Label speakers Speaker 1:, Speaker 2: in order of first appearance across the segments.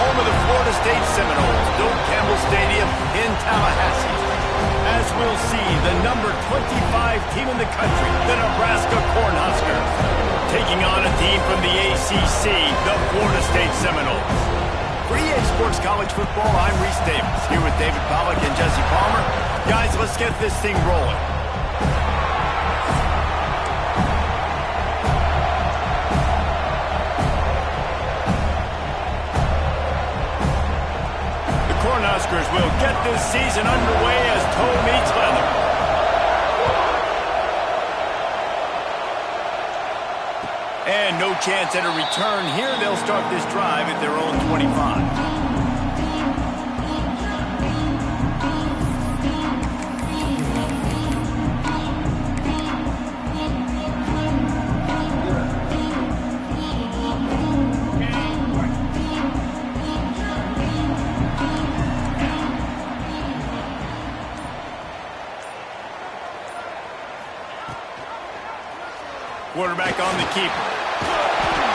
Speaker 1: home of the Florida State Seminoles, Bill Campbell Stadium in Tallahassee. As we'll see, the number 25 team in the country, the Nebraska Cornhuskers, taking on a team from the ACC, the Florida State Seminoles. For EA Sports College Football, I'm Reese Davis, here with David Pollack and Jesse Palmer. Guys, let's get this thing rolling. The Cornhuskers will get this season underway as toe meets leather. And no chance at a return here. They'll start this drive at their own 25. Quarterback on the keeper.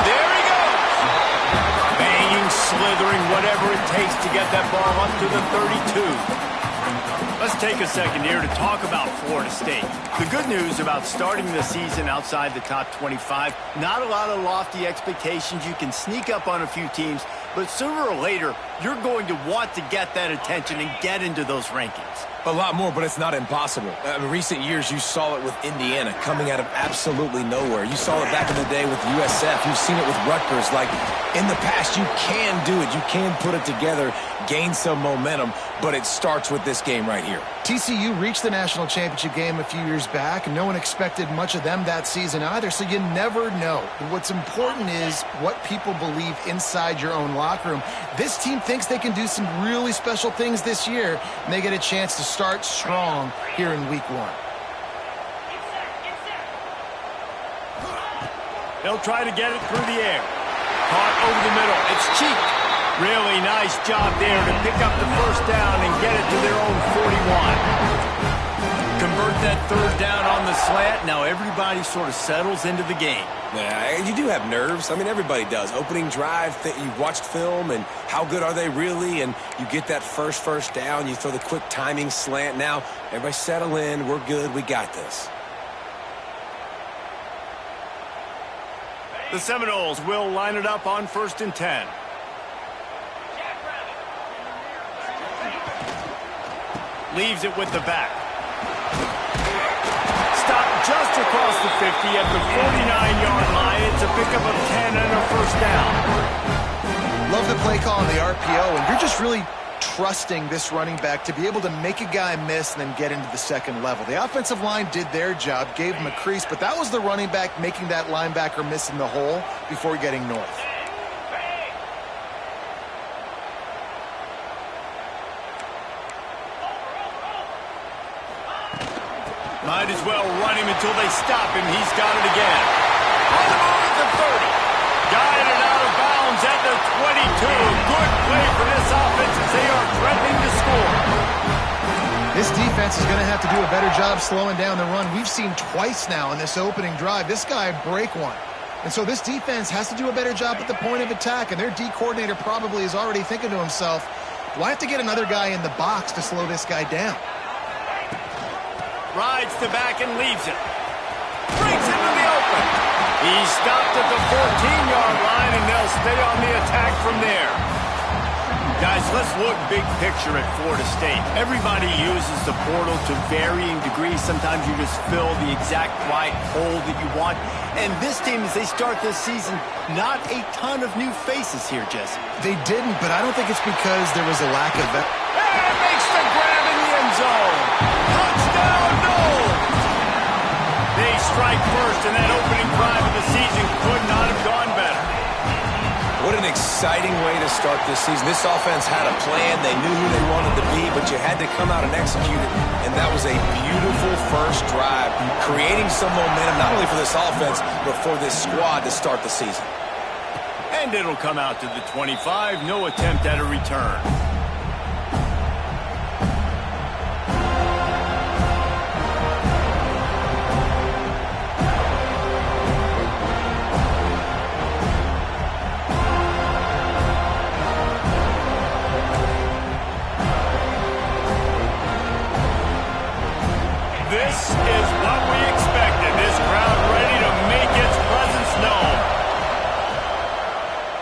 Speaker 1: There he goes. Banging, slithering, whatever it takes to get that ball up to the 32. Let's take a second here to talk about Florida State. The good news about starting the season outside the top 25, not a lot of lofty expectations. You can sneak up on a few teams, but sooner or later, you're going to want to get that attention and get into those rankings.
Speaker 2: A lot more, but it's not impossible. In recent years, you saw it with Indiana coming out of absolutely nowhere. You saw it back in the day with USF. You've seen it with Rutgers. Like, in the past, you can do it. You can put it together, gain some momentum, but it starts with this game right here.
Speaker 3: TCU reached the national championship game a few years back, and no one expected much of them that season either, so you never know. What's important is what people believe inside your own locker room. This team thinks they can do some really special things this year, and they get a chance to start strong here in week 1.
Speaker 1: They'll try to get it through the air. Caught over the middle. It's cheap. Really nice job there to pick up the first down and get it to their own 41. Convert that third down on the slant. Now everybody sort of settles into the game.
Speaker 2: Yeah, you do have nerves. I mean, everybody does. Opening drive, you've watched film, and how good are they really? And you get that first down. You throw the quick timing slant. Now, everybody settle in. We're good. We got this.
Speaker 1: The Seminoles will line it up on 1st and 10. Leaves it with the back. Stopped just across the 50 at the 49-yard line. It's a pickup of 10 and a first down.
Speaker 3: Love the play call on the RPO, and you're just really trusting this running back to be able to make a guy miss and then get into the second level. The offensive line did their job, gave him a crease, but that was the running back making that linebacker miss in the hole before getting north.
Speaker 1: Might as well run him until they stop him. He's got it again. On the move at the 30. Guided out of bounds at the 22. Good play for this offense as they are threatening to score.
Speaker 3: This defense is going to have to do a better job slowing down the run. We've seen twice now in this opening drive this guy break one. And so this defense has to do a better job at the point of attack, and their D coordinator probably is already thinking to himself, do I have to get another guy in the box to slow this guy down?
Speaker 1: Rides the back and leaves it. Brings into the open. He's stopped at the 14-yard line, and they'll stay on the attack from there. Guys, let's look big picture at Florida State. Everybody uses the portal to varying degrees. Sometimes you just fill the exact right hole that you want. And this team, as they start this season, not a ton of new faces here, Jesse.
Speaker 3: They didn't, but I don't think it's because there was a lack of...
Speaker 1: And makes the grab in the end zone. Touchdown, Noles! They strike first, and that opening drive of the season could not have gone better.
Speaker 2: What an exciting way to start this season. This offense had a plan. They knew who they wanted to be, but you had to come out and execute it. And that was a beautiful first drive, creating some momentum, not only for this offense, but for this squad to start the season.
Speaker 1: And it'll come out to the 25. No attempt at a return.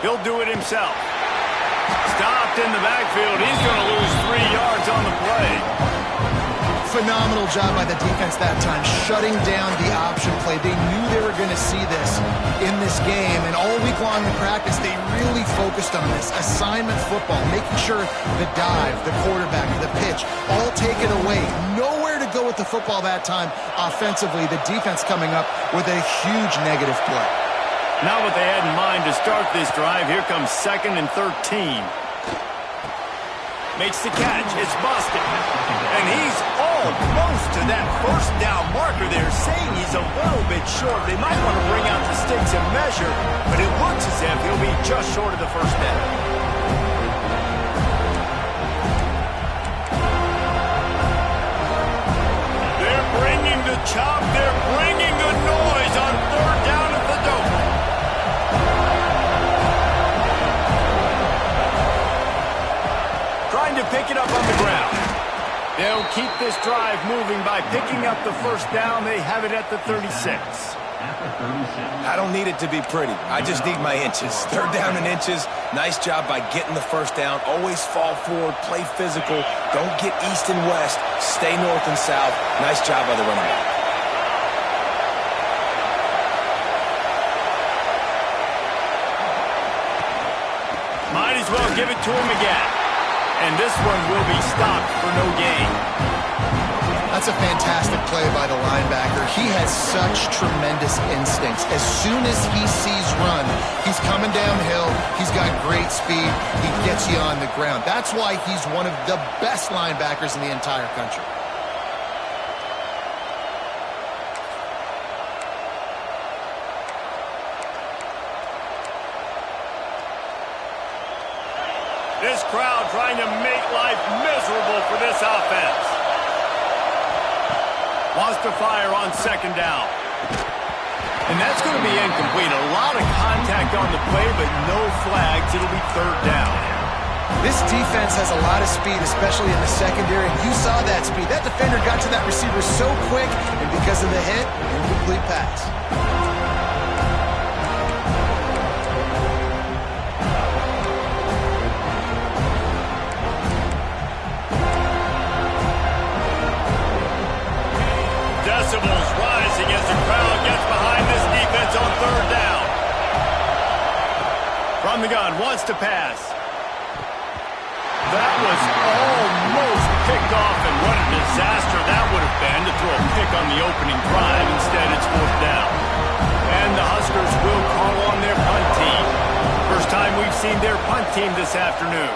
Speaker 1: He'll do it himself. Stopped in the backfield. He's going to lose 3 yards on the play.
Speaker 3: Phenomenal job by the defense that time, shutting down the option play. They knew they were going to see this in this game, and all week long in practice, they really focused on this. Assignment football, making sure the dive, the quarterback, the pitch, all taken away. Nowhere to go with the football that time offensively. The defense coming up with a huge negative play.
Speaker 1: Not what they had in mind to start this drive. Here comes 2nd and 13. Makes the catch. It's busted. And he's almost to that first down marker there, saying he's a little bit short. They might want to bring out the sticks and measure, but it looks as if he'll be just short of the first down. They're bringing the chop. They're bringing the noise on 3rd down at the Dome. Trying to pick it up on the ground. They'll keep this drive moving by picking up the first down. They have it at the 36.
Speaker 2: I don't need it to be pretty. I just need my inches. 3rd down and inches. Nice job by getting the first down. Always fall forward, play physical. Don't get east and west. Stay north and south. Nice job by the running back.
Speaker 1: Might as well give it to him again. And this one will be stopped for no gain.
Speaker 3: That's a fantastic play by the linebacker. He has such tremendous instincts. As soon as he sees run, he's coming downhill. He's got great speed. He gets you on the ground. That's why he's one of the best linebackers in the entire country.
Speaker 1: This crowd trying to make life miserable for this offense. Wants to fire on 2nd down. And that's going to be incomplete. A lot of contact on the play, but no flags. It'll be 3rd down.
Speaker 3: This defense has a lot of speed, especially in the secondary. You saw that speed. That defender got to that receiver so quick, and because of the hit, incomplete pass.
Speaker 1: Decibels rising as the crowd gets behind this defense on 3rd down. From the gun, wants to pass. That was almost picked off, and what a disaster that would have been to throw a pick on the opening drive. Instead, it's 4th down. And the Huskers will call on their punt team. First time we've seen their punt team this afternoon.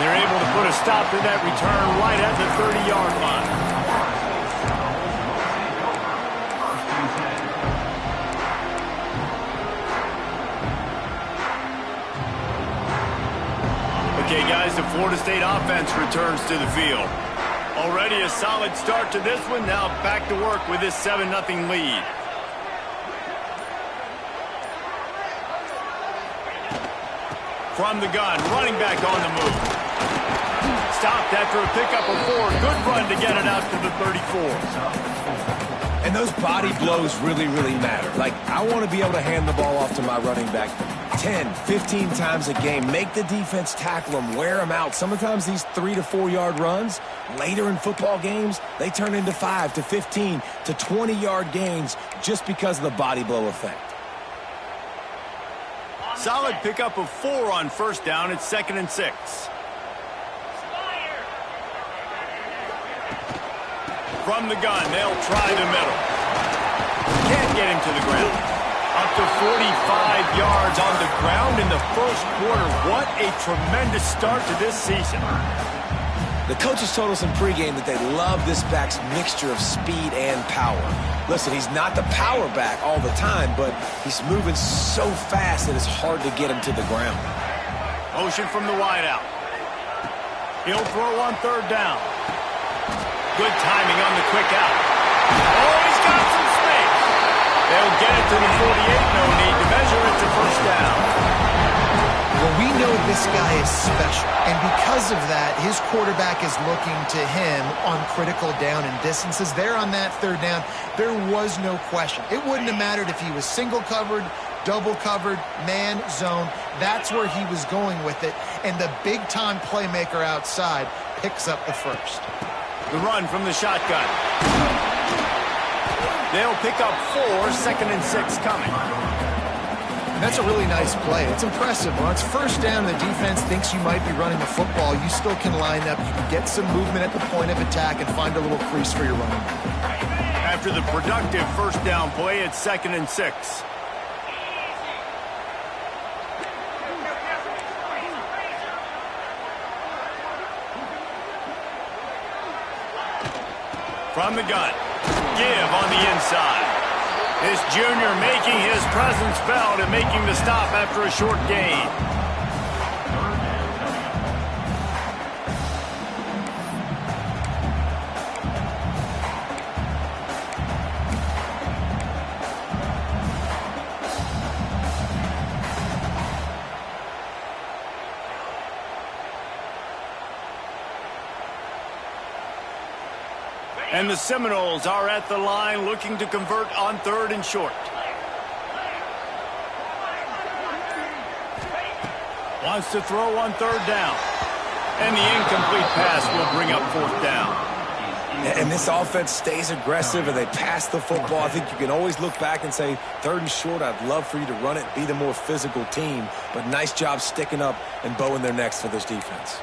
Speaker 1: They're able to put a stop to that return right at the 30-yard line. Okay, guys, the Florida State offense returns to the field. Already a solid start to this one. Now back to work with this 7-0 lead. From the gun, running back on the move. Stopped after a pickup of 4. Good run to get it out to the 34.
Speaker 2: And those body blows really, really matter. Like, I want to be able to hand the ball off to my running back 10, 15 times a game. Make the defense tackle them, wear them out. Sometimes these 3 to 4 yard runs, later in football games, they turn into 5 to 15 to 20-yard gains just because of the body blow effect.
Speaker 1: Solid pickup of 4 on 1st down. It's 2nd and 6. From the gun, they'll try the middle. Can't get him to the ground. Up to 45 yards on the ground in the first quarter. What a tremendous start to this season.
Speaker 2: The coaches told us in pregame that they love this back's mixture of speed and power. Listen, he's not the power back all the time, but he's moving so fast that it's hard to get him to the ground.
Speaker 1: Motion from the wideout. He'll throw on 3rd down. Good timing on the quick out. Oh, he's got some space. They'll get it to the 48. No need to measure. It's a 1st down.
Speaker 2: When
Speaker 3: We know this guy is special, and because of that, his quarterback is looking to him on critical down and distances. There on that third down, there was no question. It wouldn't have mattered if he was single covered, double covered, man, zone. That's where he was going with it, and the big-time playmaker outside picks up the first.
Speaker 1: The run from the shotgun. They'll pick up 4, 2nd and 6 coming.
Speaker 3: That's a really nice play. It's impressive. When it's first down, the defense thinks you might be running the football. You still can line up. You can get some movement at the point of attack and find a little crease for your running back.
Speaker 1: After the productive first down play, it's 2nd and 6. From the gun. Give on the inside. This junior making his presence felt and making the stop after a short gain. And the Seminoles are at the line looking to convert on 3rd and short. Wants to throw on 3rd down. And the incomplete pass will bring up 4th down.
Speaker 2: And this offense stays aggressive and they pass the football. I think you can always look back and say, 3rd and short, I'd love for you to run it, be the more physical team. But nice job sticking up and bowing their necks for this defense.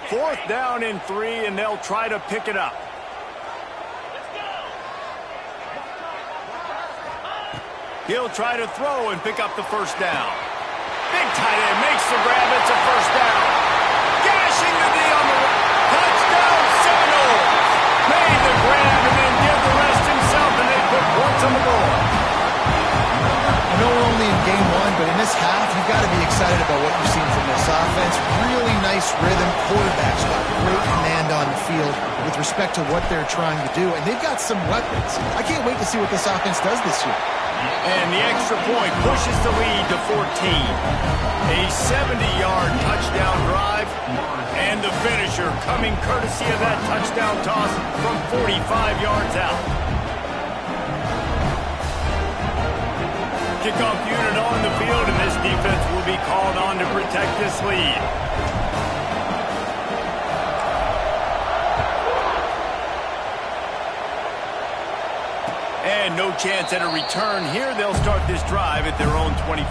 Speaker 1: Fourth down and 3, and they'll try to pick it up. He'll try to throw and pick up the first down. Big tight end makes the grab. It's a first down. Gashing the D on the right. Touchdown, Seminoles. Made the grab and then did the rest himself, and they put points on the board.
Speaker 3: I know we're only in game 1, but in this half, you've got to be excited about what you've seen from this offense. Really nice rhythm. Quarterback's got great command on the field with respect to what they're trying to do, and they've got some weapons. I can't wait to see what this offense does this year.
Speaker 1: And the extra point pushes the lead to 14. A 70-yard touchdown drive, and the finisher coming courtesy of that touchdown toss from 45 yards out. Kickoff unit on the field, and this defense will be called on to protect this lead. And no chance at a return here. They'll start this drive at their own 25.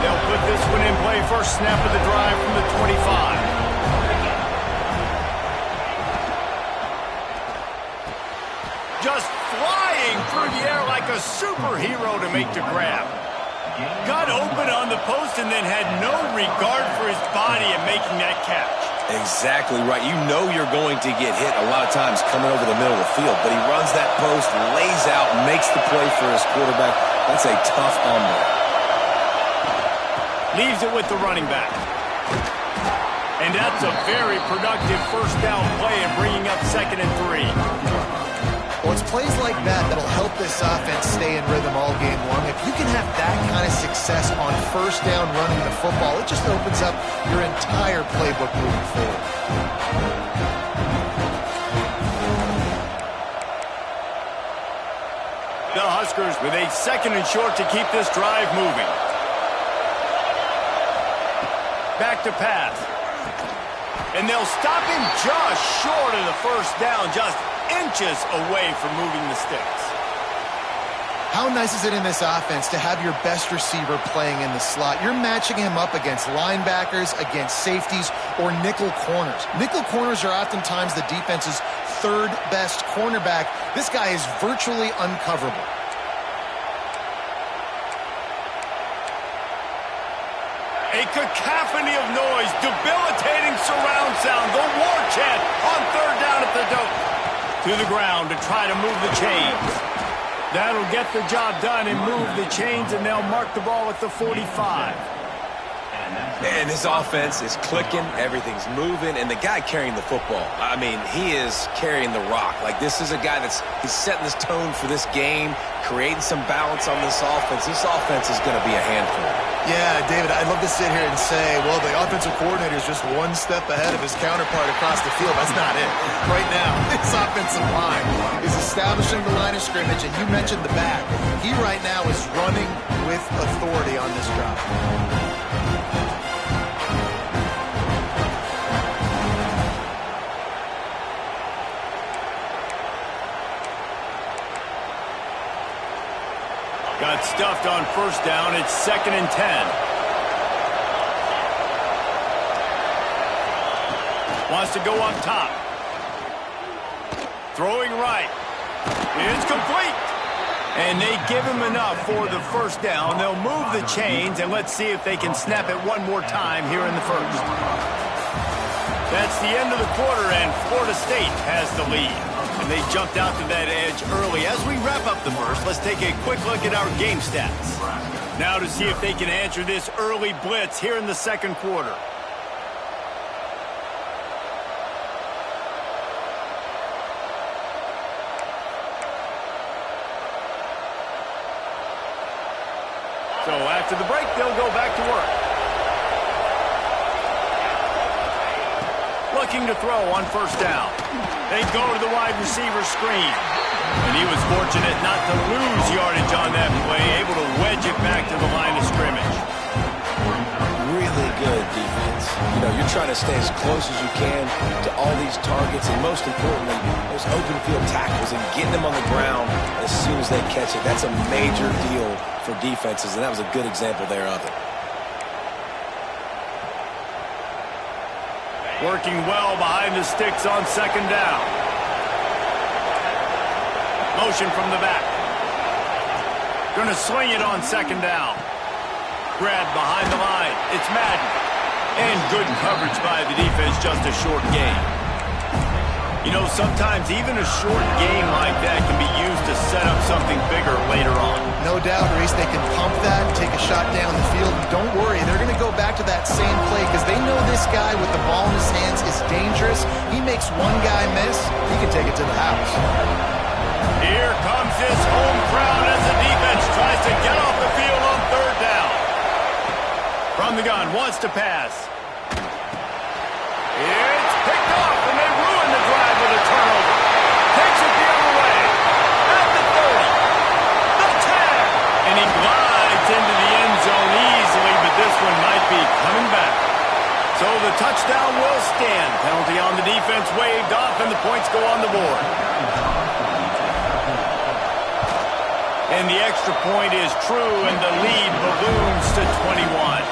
Speaker 1: They'll put this one in play. First snap of the drive from the 25. Just flying through the air like a superhero to make the grab. Got open on the post and then had no regard for his body in making that catch.
Speaker 2: Exactly right. You know you're going to get hit a lot of times coming over the middle of the field, but he runs that post, lays out, makes the play for his quarterback. That's a tough hombre.
Speaker 1: Leaves it with the running back. And that's a very productive first down play and bringing up 2nd and 3.
Speaker 3: Well, it's plays like that that'll help this offense stay in rhythm all game long. If you can have that kind of success on first down running the football, it just opens up your entire playbook moving forward.
Speaker 1: The Huskers with a 2nd and short to keep this drive moving. Back to pass. And they'll stop him just short of the first down, just inches away from moving the sticks.
Speaker 3: How nice is it in this offense to have your best receiver playing in the slot? You're matching him up against linebackers, against safeties, or nickel corners. Nickel corners are oftentimes the defense's 3rd best cornerback. This guy is virtually uncoverable.
Speaker 1: A cacophony of noise, debilitating surround sound, the war chant on 3rd down at the dope. To the ground to try to move the chains. That'll get the job done and move the chains, and they'll mark the ball at the 45.
Speaker 2: And this offense is clicking, everything's moving, and the guy carrying the football, I mean, he is carrying the rock. Like, this is a guy he's setting this tone for this game, creating some balance on this offense. This offense is going to be a handful.
Speaker 3: Yeah, David, I'd love to sit here and say, well, the offensive coordinator is just one step ahead of his counterpart across the field. That's not it. Right now, this offensive line is establishing the line of scrimmage, and you mentioned the back. He right now is running with authority on this drive.
Speaker 1: Got stuffed on first down. It's 2nd and 10. Wants to go up top. Throwing right. It's complete. And they give him enough for the first down. They'll move the chains, and let's see if they can snap it one more time here in the first. That's the end of the quarter, and Florida State has the lead. And they jumped out to that edge early. As we wrap up the first, let's take a quick look at our game stats. Now to see if they can answer this early blitz here in the second quarter. So after the break, they'll go back to work. Looking to throw on first down. They go to the wide receiver screen. And he was fortunate not to lose yardage on that play, able to wedge it back to the line of scrimmage.
Speaker 2: Really good defense. You know, you're trying to stay as close as you can to all these targets, and most importantly, those open field tackles and getting them on the ground as soon as they catch it. That's a major deal for defenses, and that was a good example there of it.
Speaker 1: Working well behind the sticks on second down. Motion from the back. Gonna swing it on second down. Grabbed behind the line. It's Madden. And good coverage by the defense, just a short gain. You know, sometimes even a short game like that can be used to set up something bigger later on.
Speaker 3: No doubt, Reese, they can pump that and take a shot down the field. And don't worry, they're going to go back to that same play because they know this guy with the ball in his hands is dangerous. He makes one guy miss, he can take it to the house.
Speaker 1: Here comes his home crowd as the defense tries to get off the field on third down. From the gun, wants to pass. It's picked off, and they ruin the drive with a turnover. Takes it the other way. At the 30. The 10. And he glides into the end zone easily, but this one might be coming back. So the touchdown will stand. Penalty on the defense waved off, and the points go on the board. And the extra point is true, and the lead balloons to 21.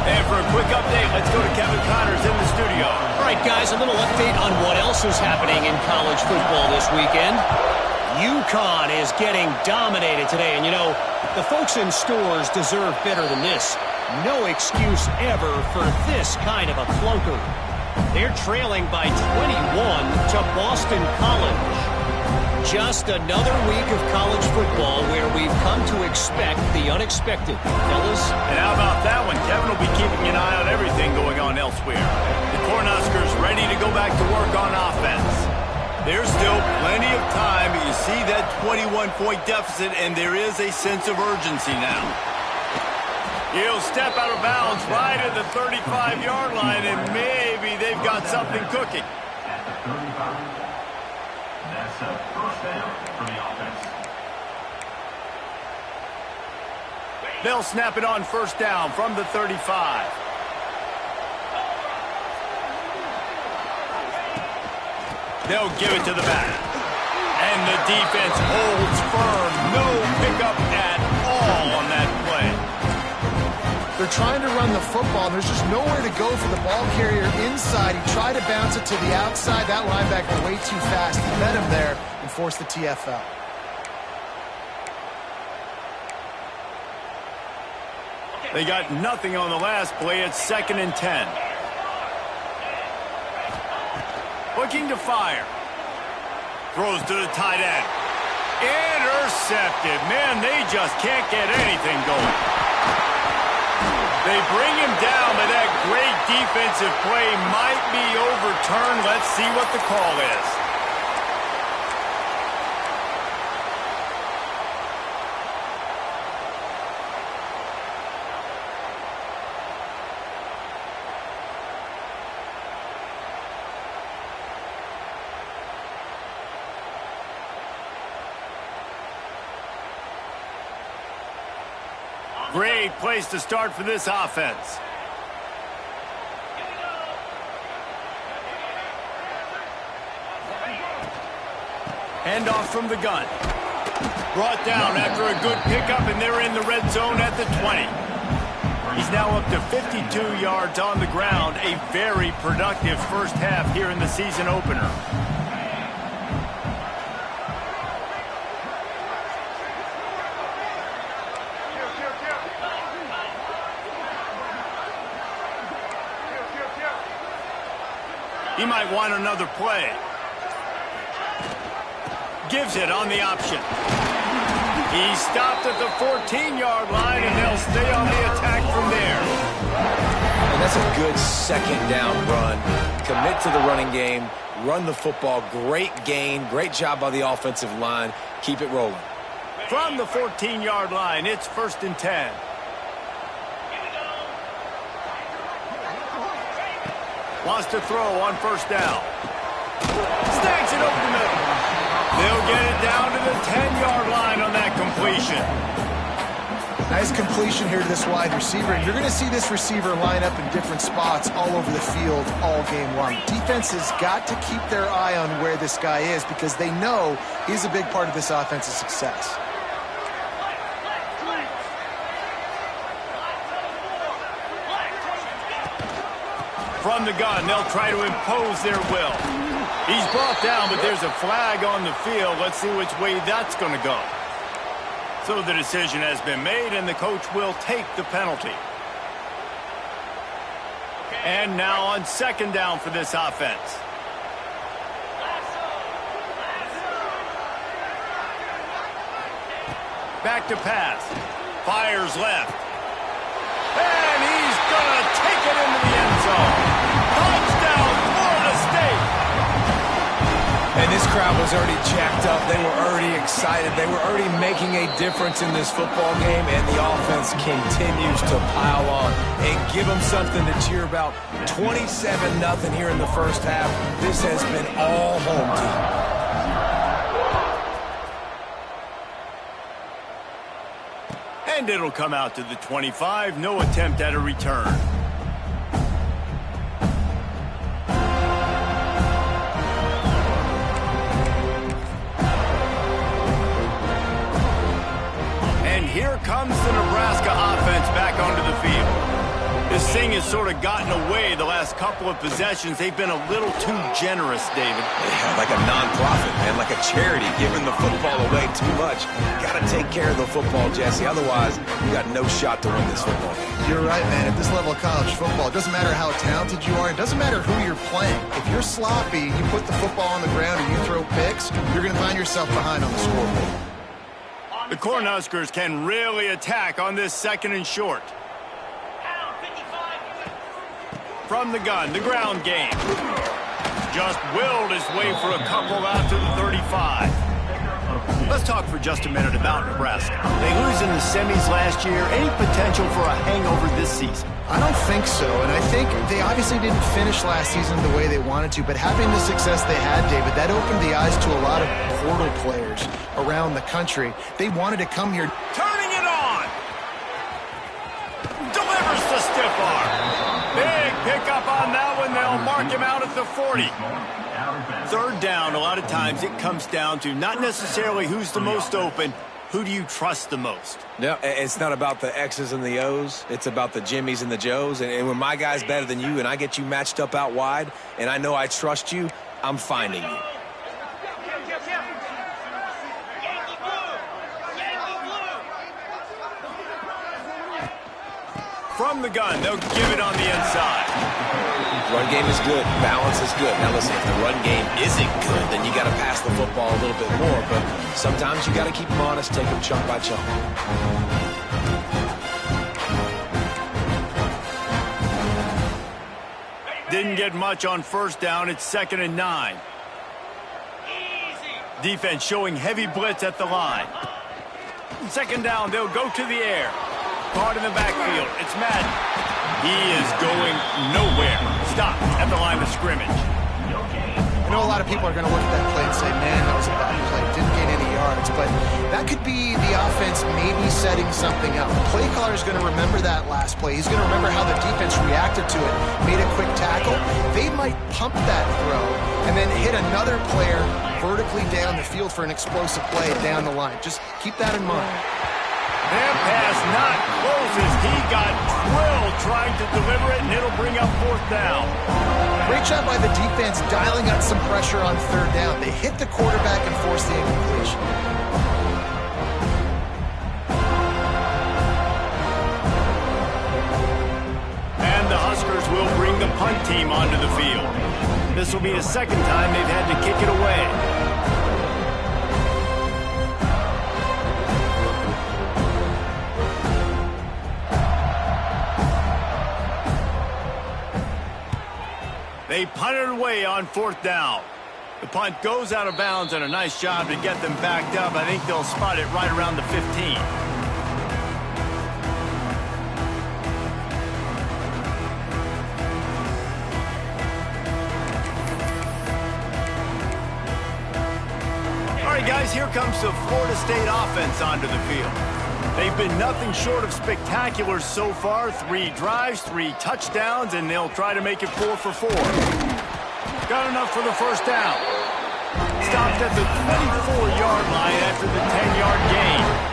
Speaker 1: And for a quick update, let's go to Kevin Connors in the studio.
Speaker 4: All right, guys, a little update on what else is happening in college football this weekend. UConn is getting dominated today, and you know, the folks in stores deserve better than this. No excuse ever for this kind of a clunker. They're trailing by 21 to Boston College. Just another week of college football where we've come to expect the unexpected, fellas.
Speaker 1: And how about that one? Kevin will be keeping an eye on everything going on elsewhere. The Cornhuskers ready to go back to work on offense. There's still plenty of time, but you see that 21-point deficit, and there is a sense of urgency now. He'll step out of bounds right at the 35-yard line, and maybe they've got something cooking.
Speaker 5: That's a first down for the offense.
Speaker 1: They'll snap it on first down from the 35. They'll give it to the back. And the defense holds firm. No pickup at all on that play.
Speaker 3: They're trying to run the football, and there's just nowhere to go for the ball carrier inside. He tried to bounce it to the outside. That linebacker way too fast. He met him there and forced the TFL.
Speaker 1: They got nothing on the last play. It's 2nd and 10. Looking to fire. Throws to the tight end. Intercepted. Man, they just can't get anything going. They bring him down, but that great defensive play might be overturned. Let's see what the call is. Great place to start for this offense. Handoff from the gun. Brought down after a good pickup, and they're in the red zone at the 20. He's now up to 52 yards on the ground. A very productive first half here in the season opener. He might want another play. Gives it on the option. He stopped at the 14-yard line, and they'll stay on the attack from there.
Speaker 2: And that's a good second down run. Commit to the running game, run the football. Great gain, great job by the offensive line. Keep it rolling.
Speaker 1: From the 14-yard line, it's 1st and 10. Wants to throw on 1st down. Snags it over the middle. They'll get it down to the 10-yard line on that completion.
Speaker 3: Nice completion here to this wide receiver. You're going to see this receiver line up in different spots all over the field all game long. Defense has got to keep their eye on where this guy is because they know he's a big part of this offense's success.
Speaker 1: From the gun, they'll try to impose their will. He's brought down, but there's a flag on the field. Let's see which way that's going to go. So the decision has been made, and the coach will take the penalty. And now on 2nd down for this offense. Back to pass. Fires left. And he's going to take it into the end zone. Touchdown, Florida State.
Speaker 2: And this crowd was already jacked up. They were already excited. They were already making a difference in this football game, and the offense continues to pile on and give them something to cheer about. 27-0 here in the first half. This has been all home team.
Speaker 1: And it'll come out to the 25. No attempt at a return. And here comes the Nebraska offense back onto the field. This thing has sort of gotten away the last couple of possessions. They've been a little too generous, David.
Speaker 2: Yeah, like a nonprofit, man, like a charity, giving the football away too much. Got to take care of the football, Jesse. Otherwise, you got no shot to win this football game.
Speaker 3: You're right, man. At this level of college football, it doesn't matter how talented you are. It doesn't matter who you're playing. If you're sloppy, you put the football on the ground or you throw picks, you're going to find yourself behind on the scoreboard.
Speaker 1: The Cornhuskers can really attack on this 2nd and short. From the gun, the ground game. Just willed his way for a couple out to the 35. Let's talk for just a minute about Nebraska. They lose in the semis last year. Any potential for a hangover this season?
Speaker 3: I don't think so, and I think they obviously didn't finish last season the way they wanted to, but having the success they had, David, that opened the eyes to a lot of portal players around the country. They wanted to come here.
Speaker 1: Turning it on! Delivers the stiff arm. Big pickup on that one. They'll mark him out at the 40. 3rd down, a lot of times it comes down to not necessarily who's the most open, who do you trust the most?
Speaker 2: No, it's not about the X's and the O's. It's about the Jimmies and the Joes. And when my guy's better than you and I get you matched up out wide and I know I trust you, I'm finding you.
Speaker 1: From the gun, they'll give it on the inside.
Speaker 2: Run game is good. Balance is good. Now listen, if the run game isn't good, then you got to pass the football a little bit more. But sometimes you got to keep them honest, take them chunk by chunk.
Speaker 1: Didn't get much on first down. It's 2nd and 9. Defense showing heavy blitz at the line. 2nd down, they'll go to the air. Caught in the backfield. It's Madden. He is going nowhere. Stopped at the line of scrimmage.
Speaker 3: I know a lot of people are going to look at that play and say, man, that was a bad play. Didn't gain any yards. But that could be the offense maybe setting something up. The play caller is going to remember that last play. He's going to remember how the defense reacted to it, made a quick tackle. They might pump that throw and then hit another player vertically down the field for an explosive play down the line. Just keep that in mind.
Speaker 1: That pass not close as he got drilled trying to deliver it, and it'll bring up 4th down.
Speaker 3: Great job by the defense dialing up some pressure on 3rd down. They hit the quarterback and forced the incompletion.
Speaker 1: And the Huskers will bring the punt team onto the field. This will be the 2nd time they've had to kick it away. They punted away on 4th down. The punt goes out of bounds, and a nice job to get them backed up. I think they'll spot it right around the 15. All right, guys, here comes the Florida State offense onto the field. They've been nothing short of spectacular so far. 3 drives, 3 touchdowns, and they'll try to make it 4 for 4. Got enough for the 1st down. Stopped at the 24-yard line after the 10-yard gain.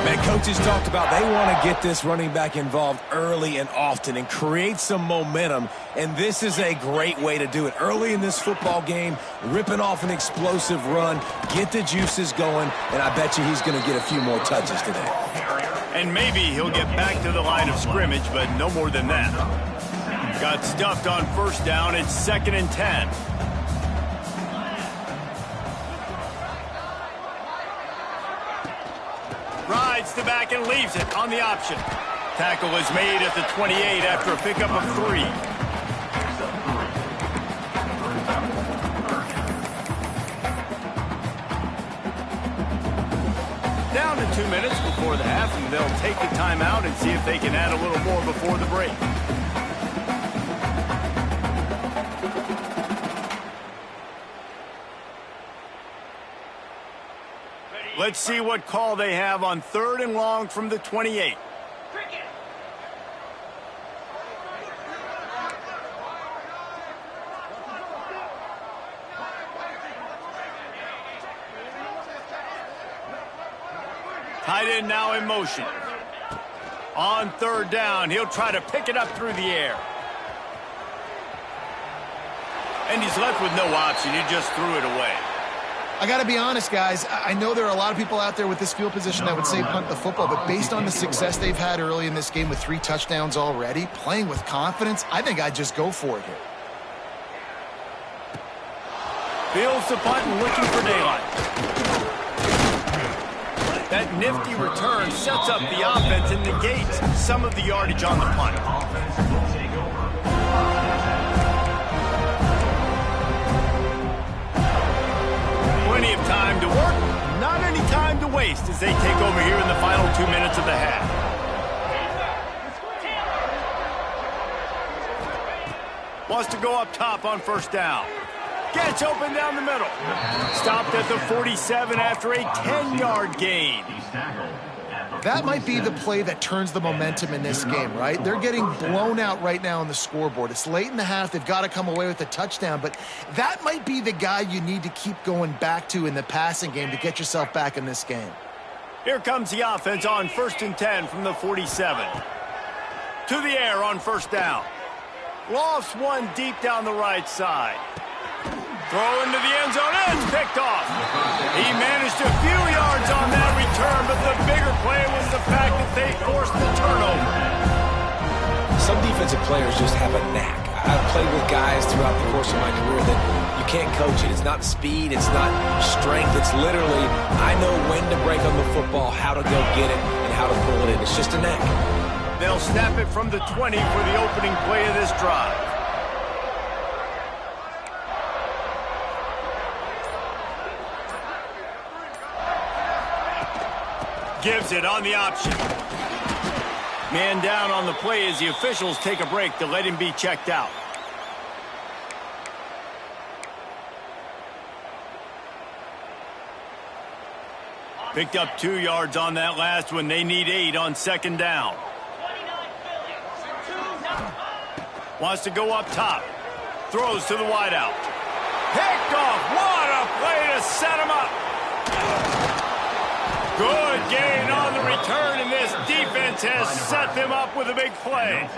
Speaker 2: Man, coaches talked about they want to get this running back involved early and often and create some momentum, and this is a great way to do it. Early in this football game, ripping off an explosive run, get the juices going, and I bet you he's going to get a few more touches today.
Speaker 1: And maybe he'll get back to the line of scrimmage, but no more than that. Got stuffed on 1st down. It's 2nd and 10. Rides the back and leaves it on the option. Tackle is made at the 28 after a pickup of 3. Down to 2 minutes before the half, and they'll take the timeout and see if they can add a little more before the break. Let's see what call they have on 3rd and long from the 28. Tight end now in motion. On 3rd down, he'll try to pick it up through the air. And he's left with no option. He just threw it away.
Speaker 3: I got to be honest, guys. I know there are a lot of people out there with this field position that would say punt the football, but based on the success they've had early in this game with 3 touchdowns already, playing with confidence, I think I'd just go for it here.
Speaker 1: Fields the punt and looking for daylight. That nifty return sets up the offense and negates some of the yardage on the punt. Plenty of time to work, not any time to waste as they take over here in the final 2 minutes of the half. Wants to go up top on 1st down. Gets open down the middle. Stopped at the 47 after a 10-yard gain.
Speaker 3: That might be the play that turns the momentum in this game, right? They're getting blown out right now on the scoreboard. It's late in the half. They've got to come away with a touchdown, but that might be the guy you need to keep going back to in the passing game to get yourself back in this game.
Speaker 1: Here comes the offense on 1st and 10 from the 47. To the air on 1st down. Lofts one deep down the right side. Throw into the end zone, and it's picked off. He managed a few yards on that return, but the bigger play was the fact that they forced the turnover.
Speaker 2: Some defensive players just have a knack. I've played with guys throughout the course of my career that you can't coach it. It's not speed. It's not strength. It's literally, I know when to break on the football, how to go get it, and how to pull it in. It's just a knack.
Speaker 1: They'll snap it from the 20 for the opening play of this drive. Gives it on the option. Man down on the play as the officials take a break to let him be checked out. Picked up 2 yards on that last one. They need 8 on second down. Wants to go up top. Throws to the wideout. Picked off. What a play to set him up. Good gain on the return, and this defense has set them up with a big play.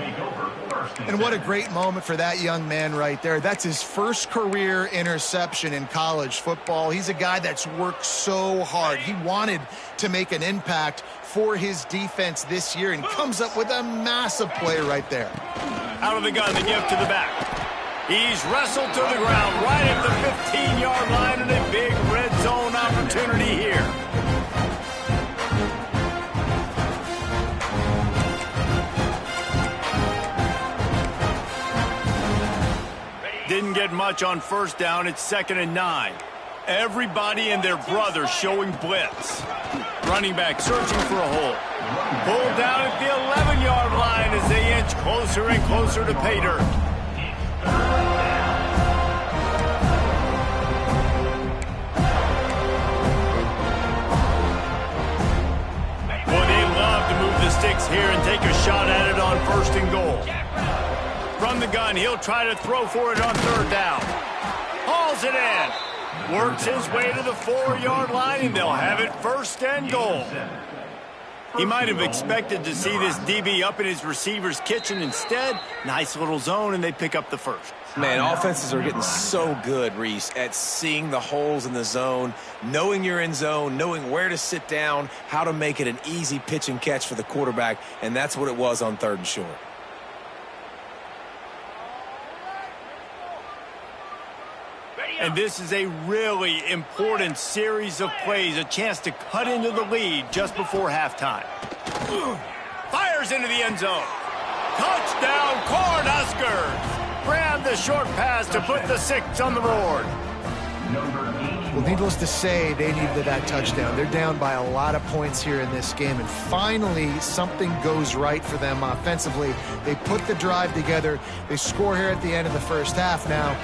Speaker 3: And what a great moment for that young man right there. That's his first career interception in college football. He's a guy that's worked so hard. He wanted to make an impact for his defense this year and comes up with a massive play right there.
Speaker 1: Out of the gun, the give to the back. He's wrestled to the ground right at the 15-yard line, and a big red zone opportunity here. Didn't get much on first down. It's 2nd and 9. Everybody and their brother showing blitz. Running back searching for a hole. Pulled down at the 11-yard line as they inch closer and closer to pay dirt. Boy, they love to move the sticks here and take a shot at it on 1st and goal. From the gun, he'll try to throw for it on 3rd down. Hauls it in. Works his way to the 4-yard line, and they'll have it 1st and goal. He might have expected to see this DB up in his receiver's kitchen. Instead, nice little zone, and they pick up the first.
Speaker 2: Man, offenses are getting so good, Reese, at seeing the holes in the zone, knowing you're in zone, knowing where to sit down, how to make it an easy pitch and catch for the quarterback, and that's what it was on 3rd and short.
Speaker 1: And this is a really important series of plays, a chance to cut into the lead just before halftime. Fires into the end zone. Touchdown, Cornhuskers! Grab the short pass to put the 6 on the board.
Speaker 3: Well, needless to say, they needed that touchdown. They're down by a lot of points here in this game, and finally something goes right for them offensively. They put the drive together. They score here at the end of the first half. Now,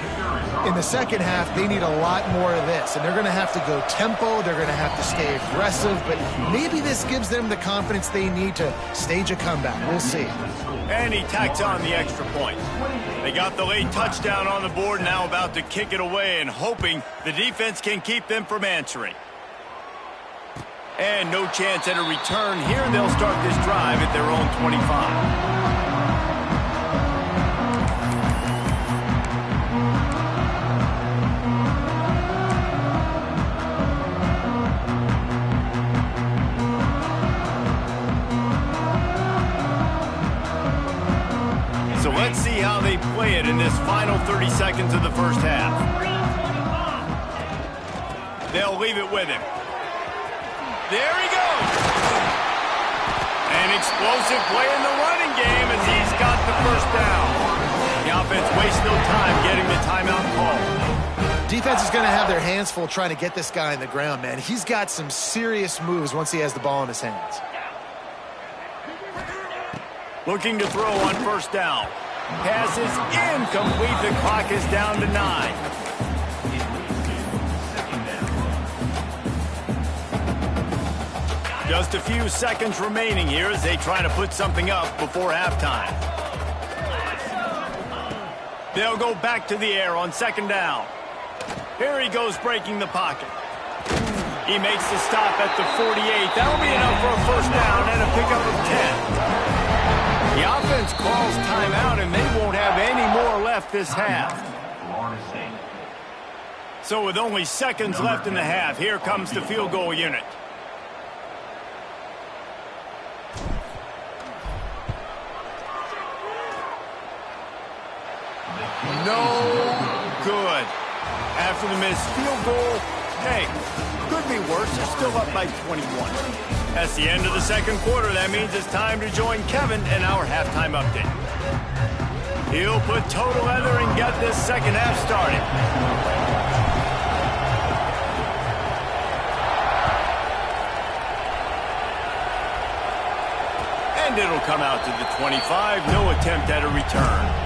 Speaker 3: in the second half, they need a lot more of this, and they're going to have to go tempo. They're going to have to stay aggressive, but maybe this gives them the confidence they need to stage a comeback. We'll see.
Speaker 1: And he tacks on the extra point. They got the late touchdown on the board, now about to kick it away and hoping the defense can keep them from answering. And no chance at a return here. They'll start this drive at their own 25. So let's see how they play it in this final 30 seconds of the first half. They'll leave it with him. There he goes. An explosive play in the running game as he's got the first down. The offense wastes no time getting the timeout call.
Speaker 3: Defense is going to have their hands full trying to get this guy on the ground, man. He's got some serious moves once he has the ball in his hands.
Speaker 1: Looking to throw on first down. Pass is incomplete. The clock is down to 9. Just a few seconds remaining here as they try to put something up before halftime. They'll go back to the air on second down. Here he goes breaking the pocket. He makes the stop at the 48. That'll be enough for a first down and a pickup of 10. The offense calls timeout, and they won't have any more left this half. So with only seconds left in the half, here comes the field goal unit. No good. After the missed field goal, hey, could be worse. They're still up by 21. That's the end of the second quarter. That means it's time to join Kevin in our halftime update. He'll put total leather and get this second half started. And it'll come out to the 25. No attempt at a return.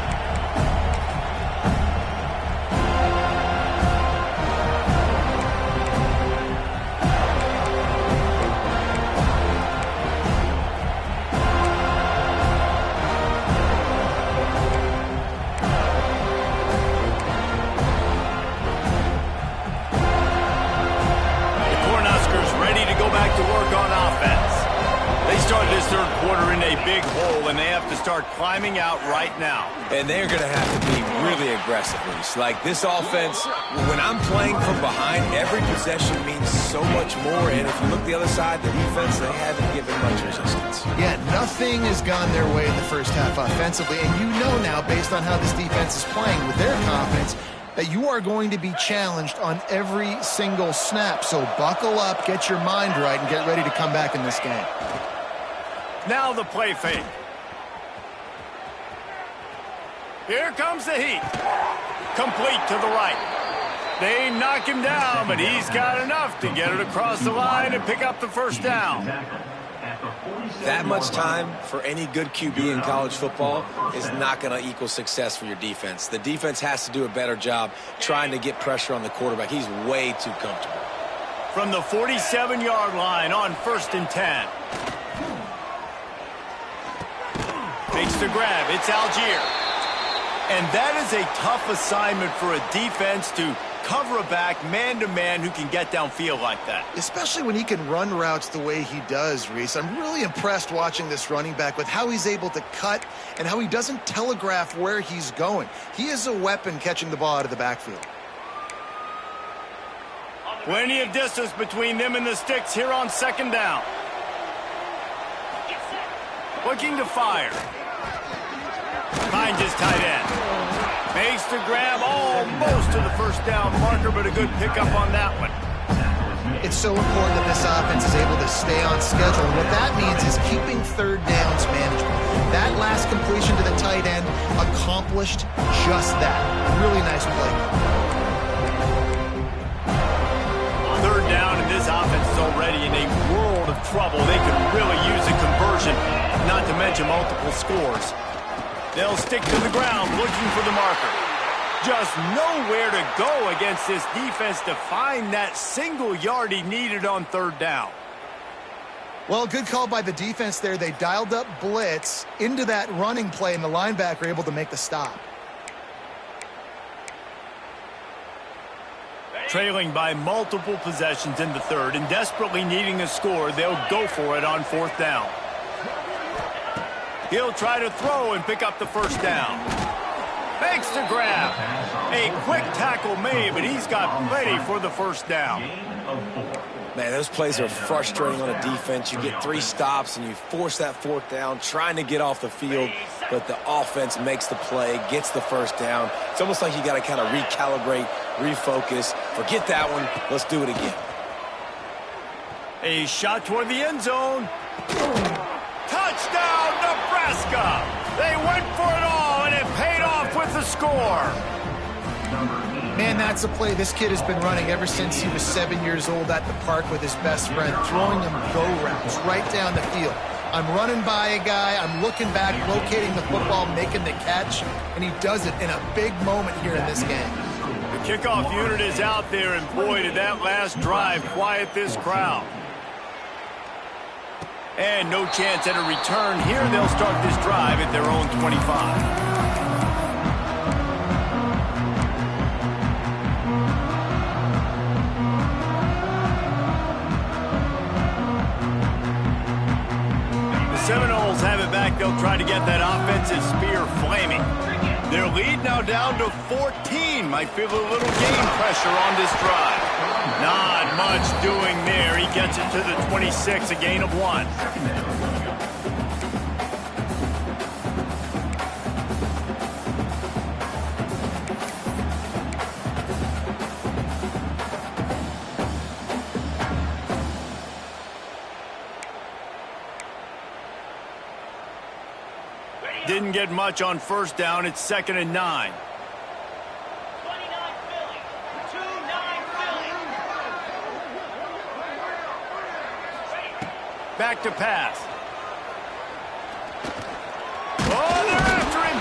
Speaker 1: Third quarter in a big hole, and they have to start climbing out right now.
Speaker 2: And they're going to have to be really aggressive, Reese. Like this offense, when I'm playing from behind, every possession means so much more. And if you look the other side, the defense, they haven't given much resistance.
Speaker 3: Yeah, nothing has gone their way in the first half offensively. And you know now, based on how this defense is playing with their confidence, that you are going to be challenged on every single snap. So buckle up, get your mind right, and get ready to come back in this game.
Speaker 1: Now the play fake. Here comes the heat. Complete to the right. They knock him down, but he's got enough to get it across the line and pick up the first down.
Speaker 2: That much time for any good QB in college football is not going to equal success for your defense. The defense has to do a better job trying to get pressure on the quarterback. He's way too comfortable.
Speaker 1: From the 47-yard line on 1st and 10. Makes the grab. It's Algier. And that is a tough assignment for a defense to cover a back man-to-man who can get downfield like that.
Speaker 3: Especially when he can run routes the way he does, Reese. I'm really impressed watching this running back with how he's able to cut and how he doesn't telegraph where he's going. He is a weapon catching the ball out of the backfield.
Speaker 1: Plenty of distance between them and the sticks here on 2nd down. Looking to fire. Finds his tight end. Makes the grab almost to the first down marker, but a good pickup on that one.
Speaker 3: It's so important that this offense is able to stay on schedule. And what that means is keeping third downs management. That last completion to the tight end accomplished just that. Really nice play.
Speaker 1: Third down, and this offense is already in a world of trouble. They could really use a conversion, not to mention multiple scores. They'll stick to the ground looking for the marker. Just nowhere to go against this defense to find that single yard he needed on 3rd down.
Speaker 3: Well, good call by the defense there. They dialed up blitz into that running play, and the linebacker able to make the stop.
Speaker 1: Trailing by multiple possessions in the 3rd and desperately needing a score, they'll go for it on 4th down. He'll try to throw and pick up the first down. Makes the grab. A quick tackle made, but he's got plenty for the first down.
Speaker 2: Man, those plays are frustrating on a defense. You get 3 stops and you force that 4th down, trying to get off the field, but the offense makes the play, gets the first down. It's almost like you got to kind of recalibrate, refocus. Forget that one. Let's do it again.
Speaker 1: A shot toward the end zone. Touchdown, Nebraska! They went for it all, and it paid off with the score.
Speaker 3: Man, that's a play this kid has been running ever since he was 7 years old at the park with his best friend, throwing them go routes right down the field. I'm running by a guy, I'm looking back, locating the football, making the catch, and he does it in a big moment here in this game.
Speaker 1: The kickoff unit is out there, and boy, did that last drive quiet this crowd. And no chance at a return here. They'll start this drive at their own 25. Seminoles have it back. They'll try to get that offensive spear flaming. Their lead now down to 14. Might feel a little game pressure on this drive. Not much doing there. He gets it to the 26, a gain of 1. didn't get much on first down. It's 2nd and 9.
Speaker 4: 29 Philly. 2-9 Philly.
Speaker 1: Back to pass. Oh, they're after him.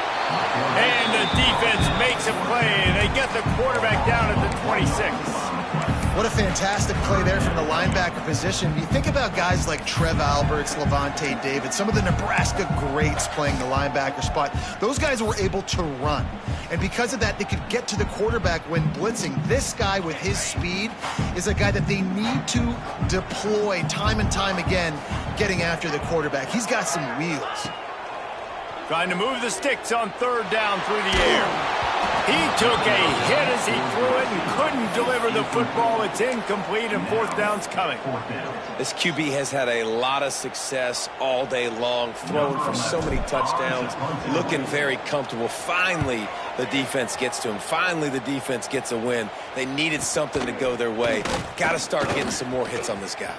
Speaker 1: And the defense makes a play. They get the quarterback down at the 26.
Speaker 3: What a fantastic play there from the linebacker position. You think about guys like Trev Alberts, Levante David, some of the Nebraska greats playing the linebacker spot. Those guys were able to run. And because of that, they could get to the quarterback when blitzing. This guy with his speed is a guy that they need to deploy time and time again, getting after the quarterback. He's got some wheels.
Speaker 1: Trying to move the sticks on 3rd down through the air. He took a hit as he threw it and couldn't deliver the football. It's incomplete, and 4th down's coming.
Speaker 2: This QB has had a lot of success all day long, throwing for so many touchdowns, looking very comfortable. Finally, the defense gets to him. Finally, the defense gets a win. They needed something to go their way. Got to start getting some more hits on this guy.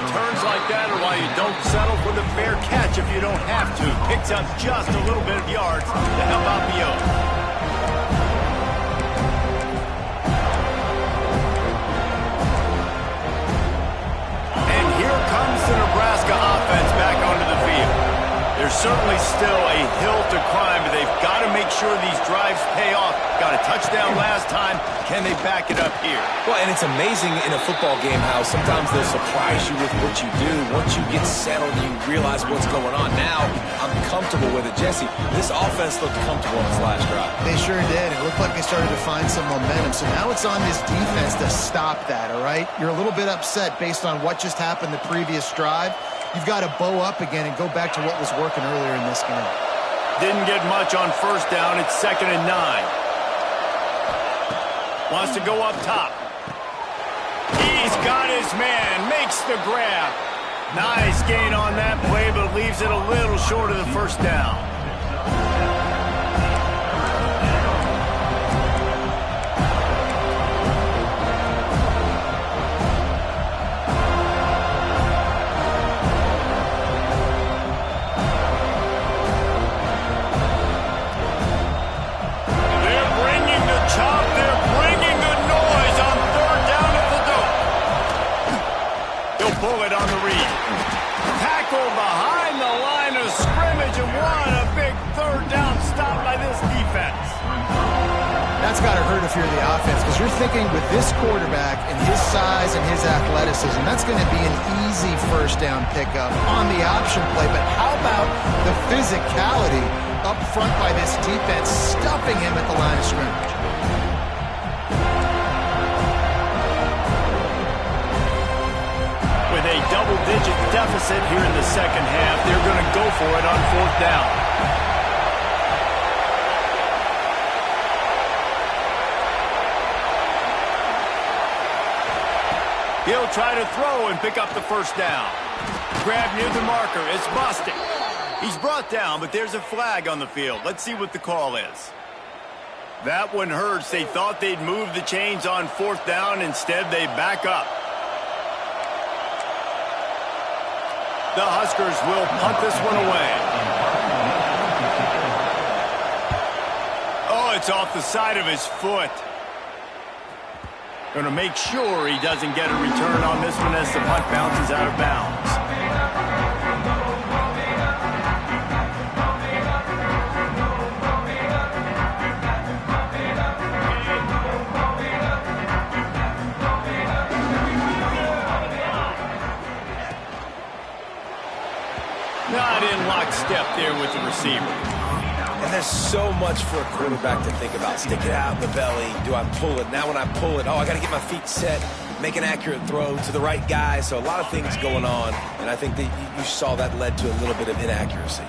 Speaker 1: Turns like that are why you don't settle for the fair catch if you don't have to. Picks up just a little bit of yards to help out the Oaks. And here comes the Nebraska offense back onto the field. There's certainly still a hill to climb, but they've got to make sure these drives pay off. Got a touchdown last time. Can they back it up here?
Speaker 2: Well, and it's amazing in a football game how sometimes they'll surprise you with what you do. Once you get settled, you realize what's going on. Now, I'm comfortable with it. Jesse, this offense looked comfortable on this last drive.
Speaker 3: They sure did. It looked like they started to find some momentum. So now it's on this defense to stop that, all right? You're a little bit upset based on what just happened the previous drive. You've got to bow up again and go back to what was working earlier in this game.
Speaker 1: Didn't get much on first down. It's 2nd and 9. Wants to go up top. He's got his man. Makes the grab. Nice gain on that play, but leaves it a little short of the first down. Bullet on the read. Tackle behind the line of scrimmage, and what a big 3rd down stop by this defense.
Speaker 3: That's got to hurt if you're the offense, because you're thinking with this quarterback and his size and his athleticism, that's going to be an easy 1st down pickup on the option play. But how about the physicality up front by this defense, stuffing him at the line of scrimmage?
Speaker 1: With a double-digit deficit here in the 2nd half, they're going to go for it on 4th down. He'll try to throw and pick up the 1st down. Grab near the marker. It's busted. He's brought down, but there's a flag on the field. Let's see what the call is. That one hurts. They thought they'd move the chains on 4th down. Instead, they back up. The Huskers will punt this one away. Oh, it's off the side of his foot. Going to make sure he doesn't get a return on this one as the punt bounces out of bounds. Not in lockstep there with the receiver.
Speaker 2: And there's so much for a quarterback to think about. Stick it out in the belly. Do I pull it? Now when I pull it, I got to get my feet set, make an accurate throw to the right guy. So a lot of things going on. And I think that you saw that led to a little bit of inaccuracy.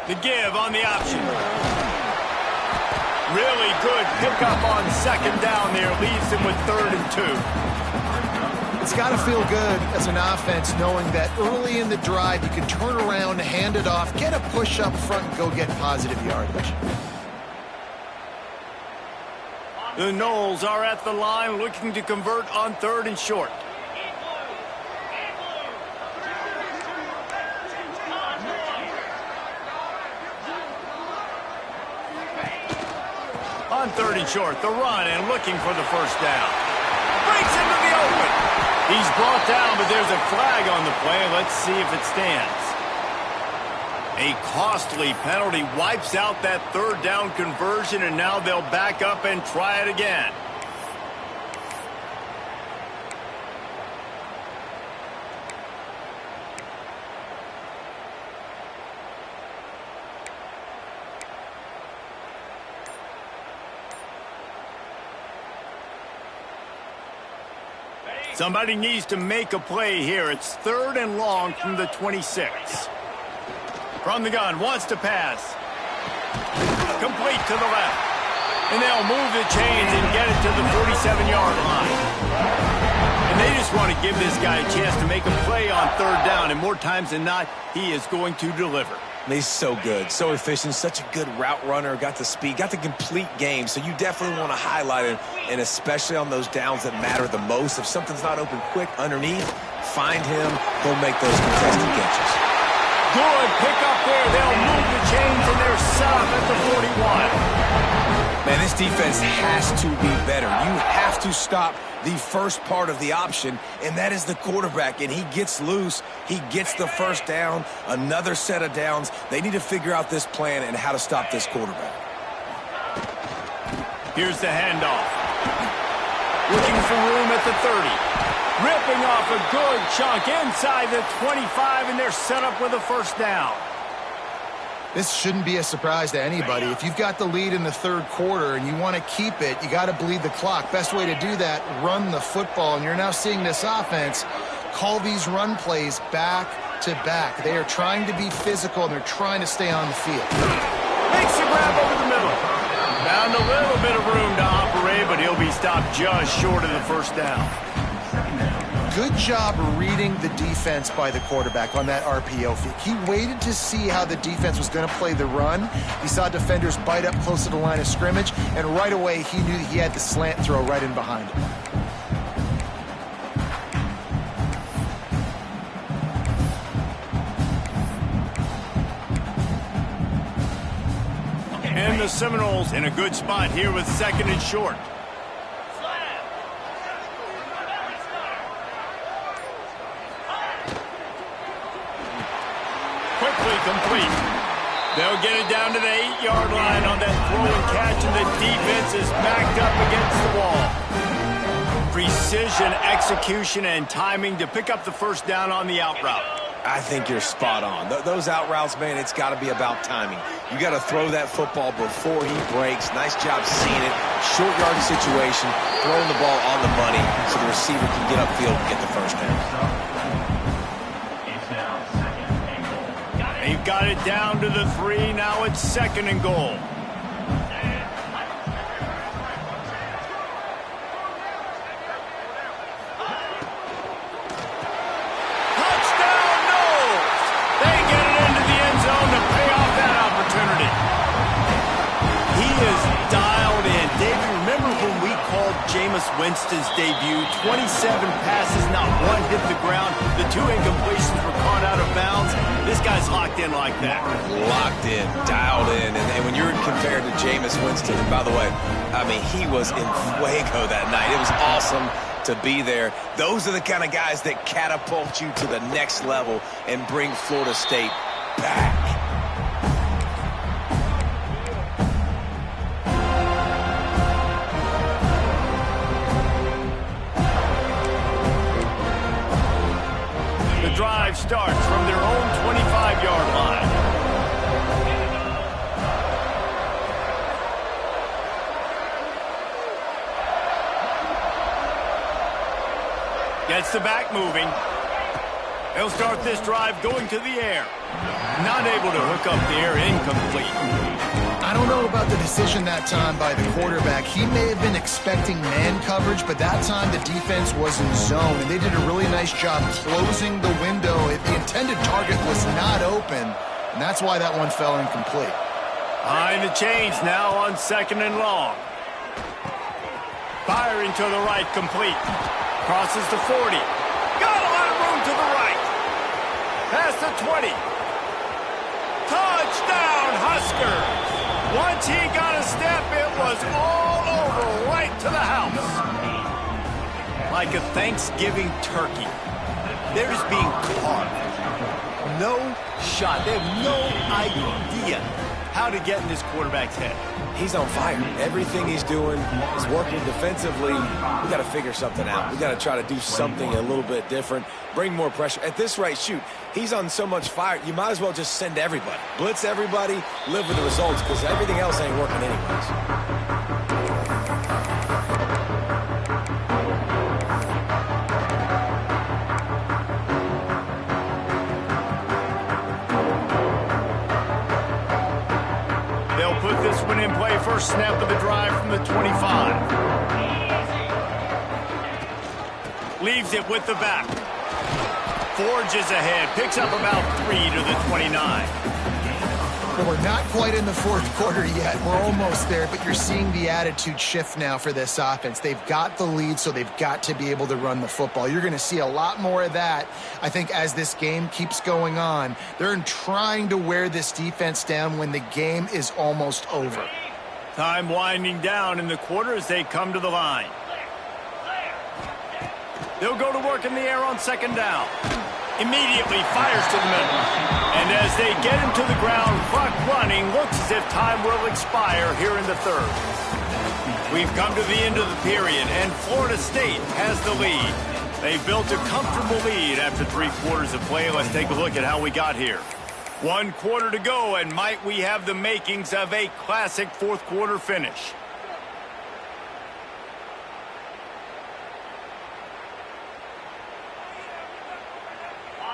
Speaker 1: The give on the option. Really good pickup on 2nd down there. Leaves him with 3rd and 2.
Speaker 3: It's got to feel good as an offense knowing that early in the drive you can turn around, hand it off, get a push up front, and go get positive yardage.
Speaker 1: The Noles are at the line looking to convert on 3rd and short. On 3rd and short, the run and looking for the first down. Breaks into the open. He's brought down, but there's a flag on the play. Let's see if it stands. A costly penalty wipes out that 3rd down conversion, and now they'll back up and try it again. Somebody needs to make a play here. It's 3rd and long from the 26. From the gun, wants to pass. Complete to the left. And they'll move the chains and get it to the 47-yard line. And they just want to give this guy a chance to make a play on 3rd down. And more times than not, he is going to deliver.
Speaker 2: He's so good, so efficient, such a good route runner, got the speed, got the complete game. So you definitely want to highlight him, and especially on those downs that matter the most. If something's not open quick underneath, find him. He'll make those contested catches.
Speaker 1: Good pick up there. They'll move the chains, and they're set up at the 41.
Speaker 2: Man, this defense has to be better. You have to stop the first part of the option, and that is the quarterback. And he gets loose. He gets the first down, another set of downs. They need to figure out this plan and how to stop this quarterback.
Speaker 1: Here's the handoff. Looking for room at the 30. Ripping off a good chunk inside the 25, and they're set up with a first down.
Speaker 3: This shouldn't be a surprise to anybody. If you've got the lead in the 3rd quarter and you want to keep it, you got to bleed the clock. Best way to do that, run the football. And you're now seeing this offense call these run plays back to back. They are trying to be physical, and they're trying to stay on the field.
Speaker 1: Makes a grab over the middle. Found a little bit of room to operate, but he'll be stopped just short of the first down.
Speaker 3: Good job reading the defense by the quarterback on that RPO feed. He waited to see how the defense was going to play the run. He saw defenders bite up close to the line of scrimmage, and right away he knew he had the slant throw right in behind him.
Speaker 1: And the Seminoles in a good spot here with 2nd and short. Quickly complete. They'll get it down to the 8-yard line on that throw and catch, and the defense is backed up against the wall. Precision, execution, and timing to pick up the first down on the out route.
Speaker 2: I think you're spot on. Those out routes, man, it's got to be about timing. You got to throw that football before he breaks. Nice job seeing it. Short yardage situation, throwing the ball on the money so the receiver can get upfield and get the first down.
Speaker 1: They've got it down to the 3. Now it's 2nd and goal. Touchdown, Noles! They get it into the end zone to pay off that opportunity. He is dialed in. David, remember when we called Jameis Winston's debut? 27 passes, not one hit the ground. The 2 incompletions were caught out of bounds. This guy's locked in like that.
Speaker 2: Locked in, dialed in. And when you're compared to Jameis Winston, and by the way, I mean, he was in fuego that night. It was awesome to be there. Those are the kind of guys that catapult you to the next level and bring Florida State back.
Speaker 1: Drive starts from their own 25-yard line. Gets the back moving. They'll start this drive going to the air. Not able to hook up the air, incomplete.
Speaker 3: I don't know about the decision that time by the quarterback. He may have been expecting man coverage, but that time the defense was in zone, and they did a really nice job closing the window. The intended target was not open, and that's why that one fell incomplete.
Speaker 1: Behind the chains now on 2nd and long. Firing to the right, complete. Crosses the 40. Got a lot of room to the right. Past the 20. Touchdown, Huskers! Once he got a step, it was all like a Thanksgiving turkey. They're just being carved. No shot. They have no idea how to get in this quarterback's head.
Speaker 2: He's on fire. Everything he's doing is working defensively. We got to figure something out. We got to try to do something a little bit different, bring more pressure. At this rate, shoot, he's on so much fire, you might as well just send everybody. Blitz everybody, live with the results, because everything else ain't working anyways.
Speaker 1: This one in play, first snap of the drive from the 25. Leaves it with the back. Forges ahead, picks up about 3 to the 29.
Speaker 3: Well, we're not quite in the fourth quarter yet. We're almost there, but you're seeing the attitude shift now for this offense. They've got the lead, so they've got to be able to run the football. You're going to see a lot more of that, I think, as this game keeps going on. They're trying to wear this defense down when the game is almost over.
Speaker 1: Time winding down in the quarter as they come to the line. They'll go to work in the air on second down. Immediately fires to the middle. And as they get him to the ground, clock running, looks as if time will expire here in the third. We've come to the end of the period, and Florida State has the lead. They've built a comfortable lead after 3 quarters of play. Let's take a look at how we got here. 1 quarter to go, and might we have the makings of a classic fourth quarter finish.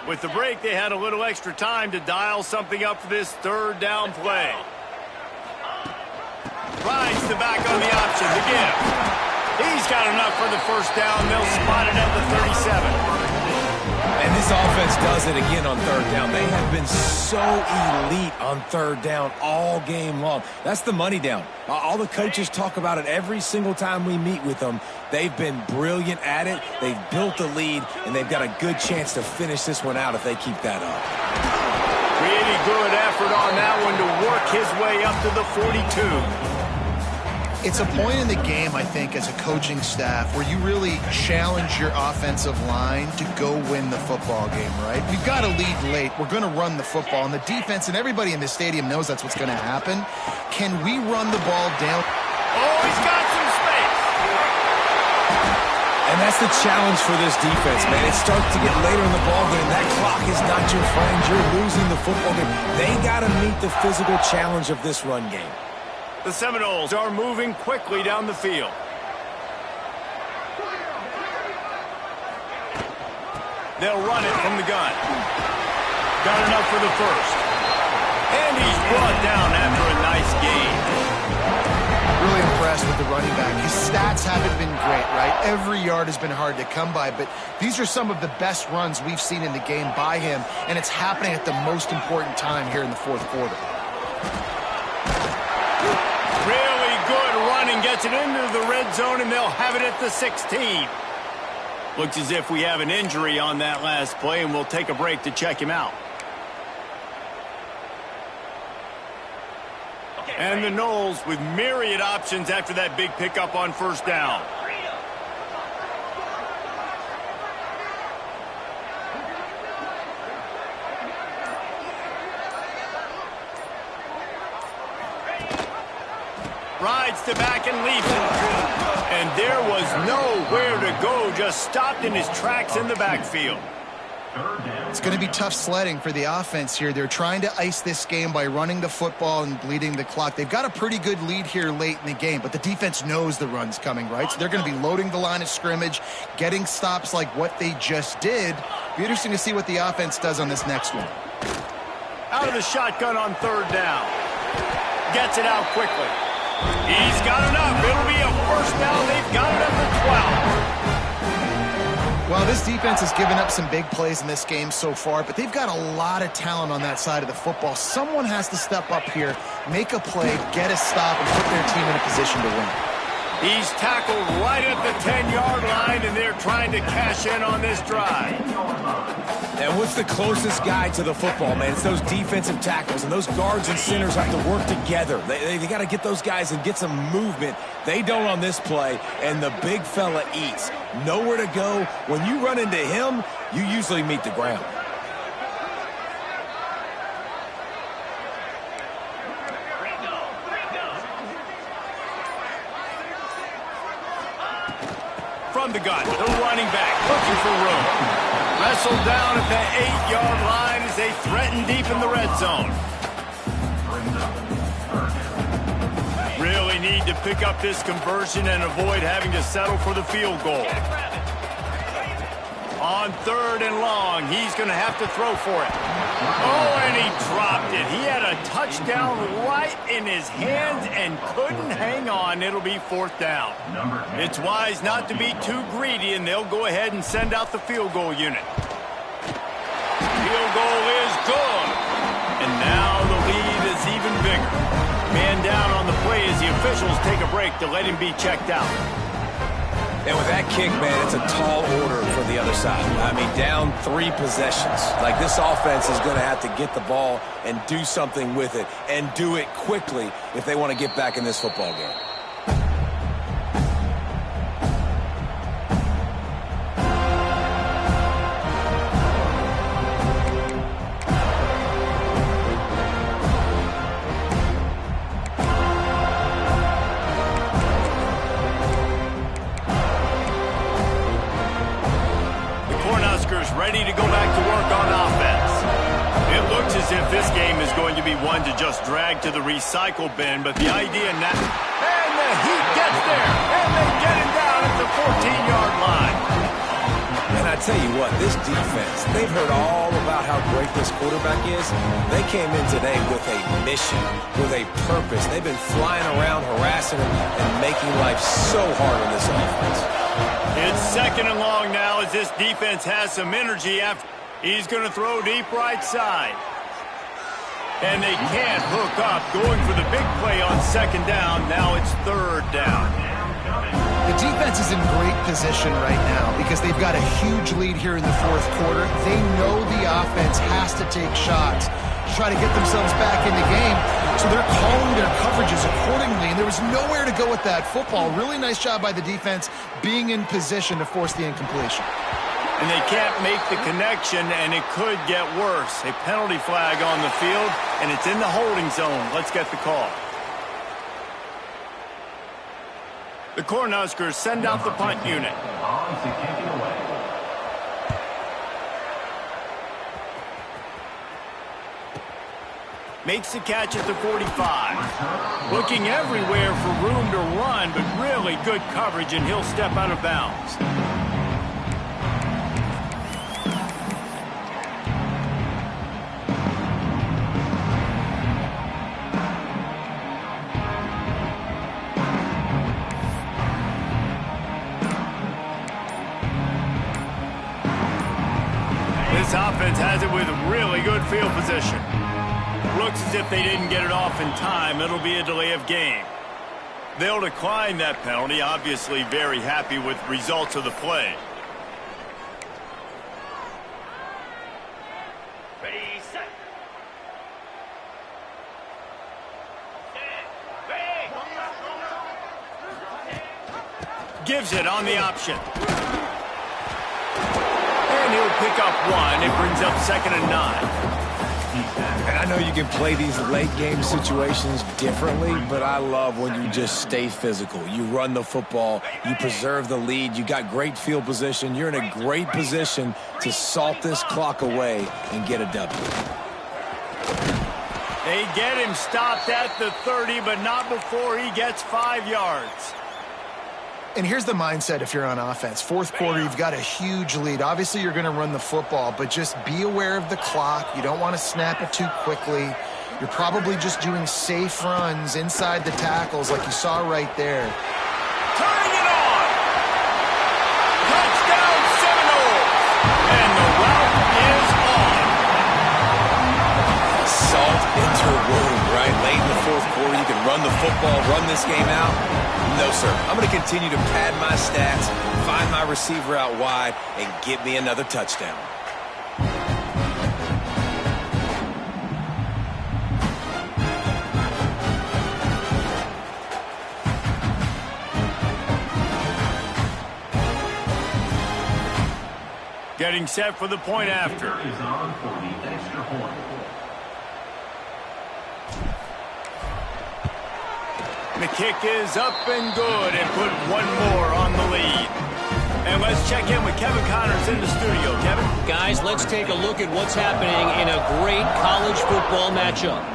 Speaker 1: With the break, they had a little extra time to dial something up for this third down play. Rides the back on the option, the give. He's got enough for the first down. They'll spot it at the 37.
Speaker 2: And this offense does it again on third down. They have been so elite on third down all game long. That's the money down. All the coaches talk about it every single time we meet with them. They've been brilliant at it. They've built the lead, and they've got a good chance to finish this one out if they keep that up.
Speaker 1: Really good effort on that one to work his way up to the 42.
Speaker 3: It's a point in the game, I think, as a coaching staff where you really challenge your offensive line to go win the football game, right? We've got to lead late. We're going to run the football. And the defense and everybody in the stadium knows that's what's going to happen. Can we run the ball down?
Speaker 1: Oh, he's got some space.
Speaker 2: And that's the challenge for this defense, man. It starts to get later in the ball game. That clock is not your friend. You're losing the football game. They got to meet the physical challenge of this run game.
Speaker 1: The Seminoles are moving quickly down the field. They'll run it from the gun. Got enough for the first. And he's brought down after a nice gain.
Speaker 3: Really impressed with the running back. His stats haven't been great, right? Every yard has been hard to come by, but these are some of the best runs we've seen in the game by him, and it's happening at the most important time here in the fourth quarter.
Speaker 1: Really good running, gets it into the red zone, and they'll have it at the 16. Looks as if we have an injury on that last play, and we'll take a break to check him out. And the Noles with myriad options after that big pickup on first down. Rides to back and leaves it. And there was nowhere to go, just stopped in his tracks in the backfield.
Speaker 3: It's going to be tough sledding for the offense here. They're trying to ice this game by running the football and bleeding the clock. They've got a pretty good lead here late in the game, but the defense knows the run's coming, right? So they're going to be loading the line of scrimmage, getting stops like what they just did. Be interesting to see what the offense does on this next one.
Speaker 1: Out of the shotgun on third down. Gets it out quickly. He's got enough. It'll be a first down. They've got it at the 12.
Speaker 3: Well, this defense has given up some big plays in this game so far, but they've got a lot of talent on that side of the football. Someone has to step up here, make a play, get a stop, and put their team in a position to win.
Speaker 1: He's tackled right at the 10-yard line, and they're trying to cash in on this drive.
Speaker 2: And what's the closest guy to the football, man? It's those defensive tackles, and those guards and centers have to work together. They got to get those guys and get some movement. They don't on this play, and the big fella eats. Nowhere to go. When you run into him, you usually meet the ground.
Speaker 1: From the gun, the running back looking for room. Wrestled down at the 8-yard line as they threaten deep in the red zone. Really need to pick up this conversion and avoid having to settle for the field goal. On 3rd and long, he's going to have to throw for it. Oh, and he dropped it. He had a touchdown right in his hands and couldn't hang on. It'll be 4th down. It's wise not to be too greedy, and they'll go ahead and send out the field goal unit. Field goal is good. And now the lead is even bigger. Man down on the play as the officials take a break to let him be checked out.
Speaker 2: And with that kick, man, it's a tall order for the other side. I mean, down 3 possessions. Like, this offense is going to have to get the ball and do something with it, and do it quickly if they want to get back in this football game.
Speaker 1: Ready to go back to work on offense. It looks as if this game is going to be one to just drag to the recycle bin, but the idea now... And the Heat gets there, and they get him down at the 14-yard line.
Speaker 2: And I tell you what, this defense, they've heard all about how great this quarterback is. They came in today with a mission, with a purpose. They've been flying around, harassing him, and making life so hard on this offense.
Speaker 1: It's 2nd and long now as this defense has some energy after he's going to throw deep right side. And they can't hook up, going for the big play on 2nd down. Now it's 3rd down.
Speaker 3: The defense is in great position right now because they've got a huge lead here in the 4th quarter. They know the offense has to take shots to try to get themselves back in the game. So they're calling their coverages accordingly, and there was nowhere to go with that football. Really nice job by the defense being in position to force the incompletion.
Speaker 1: And they can't make the connection, and it could get worse. A penalty flag on the field, and it's in the holding zone. Let's get the call. The Cornhuskers send out the punt unit. Makes the catch at the 45. Looking everywhere for room to run, but really good coverage, and he'll step out of bounds. This offense has it with really good field position. Looks as if they didn't get it off in time. It'll be a delay of game. They'll decline that penalty, obviously very happy with results of the play.
Speaker 5: Ready, set.
Speaker 1: Gives it on the option. And he'll pick up 1. It brings up 2nd and 9.
Speaker 2: And I know you can play these late-game situations differently, but I love when you just stay physical. You run the football, you preserve the lead, you got great field position, you're in a great position to salt this clock away and get a W.
Speaker 1: They get him stopped at the 30, but not before he gets 5 yards.
Speaker 3: And here's the mindset if you're on offense. 4th quarter, you've got a huge lead. Obviously, you're going to run the football, but just be aware of the clock. You don't want to snap it too quickly. You're probably just doing safe runs inside the tackles like you saw right there.
Speaker 1: Turning it on! Touchdown Seminoles! And the route is on.
Speaker 2: Salt into a wound, right? Late in the 4th quarter, you can run the football, run this game out. No No, sir. I'm going to continue to pad my stats, find my receiver out wide, and get me another touchdown.
Speaker 1: Getting set for the point after.
Speaker 5: Is on for the extra point.
Speaker 1: The kick is up and good and put one more on the lead. And let's check in with Kevin Connors in the studio. Kevin?
Speaker 4: Guys, let's take a look at what's happening in a great college football matchup.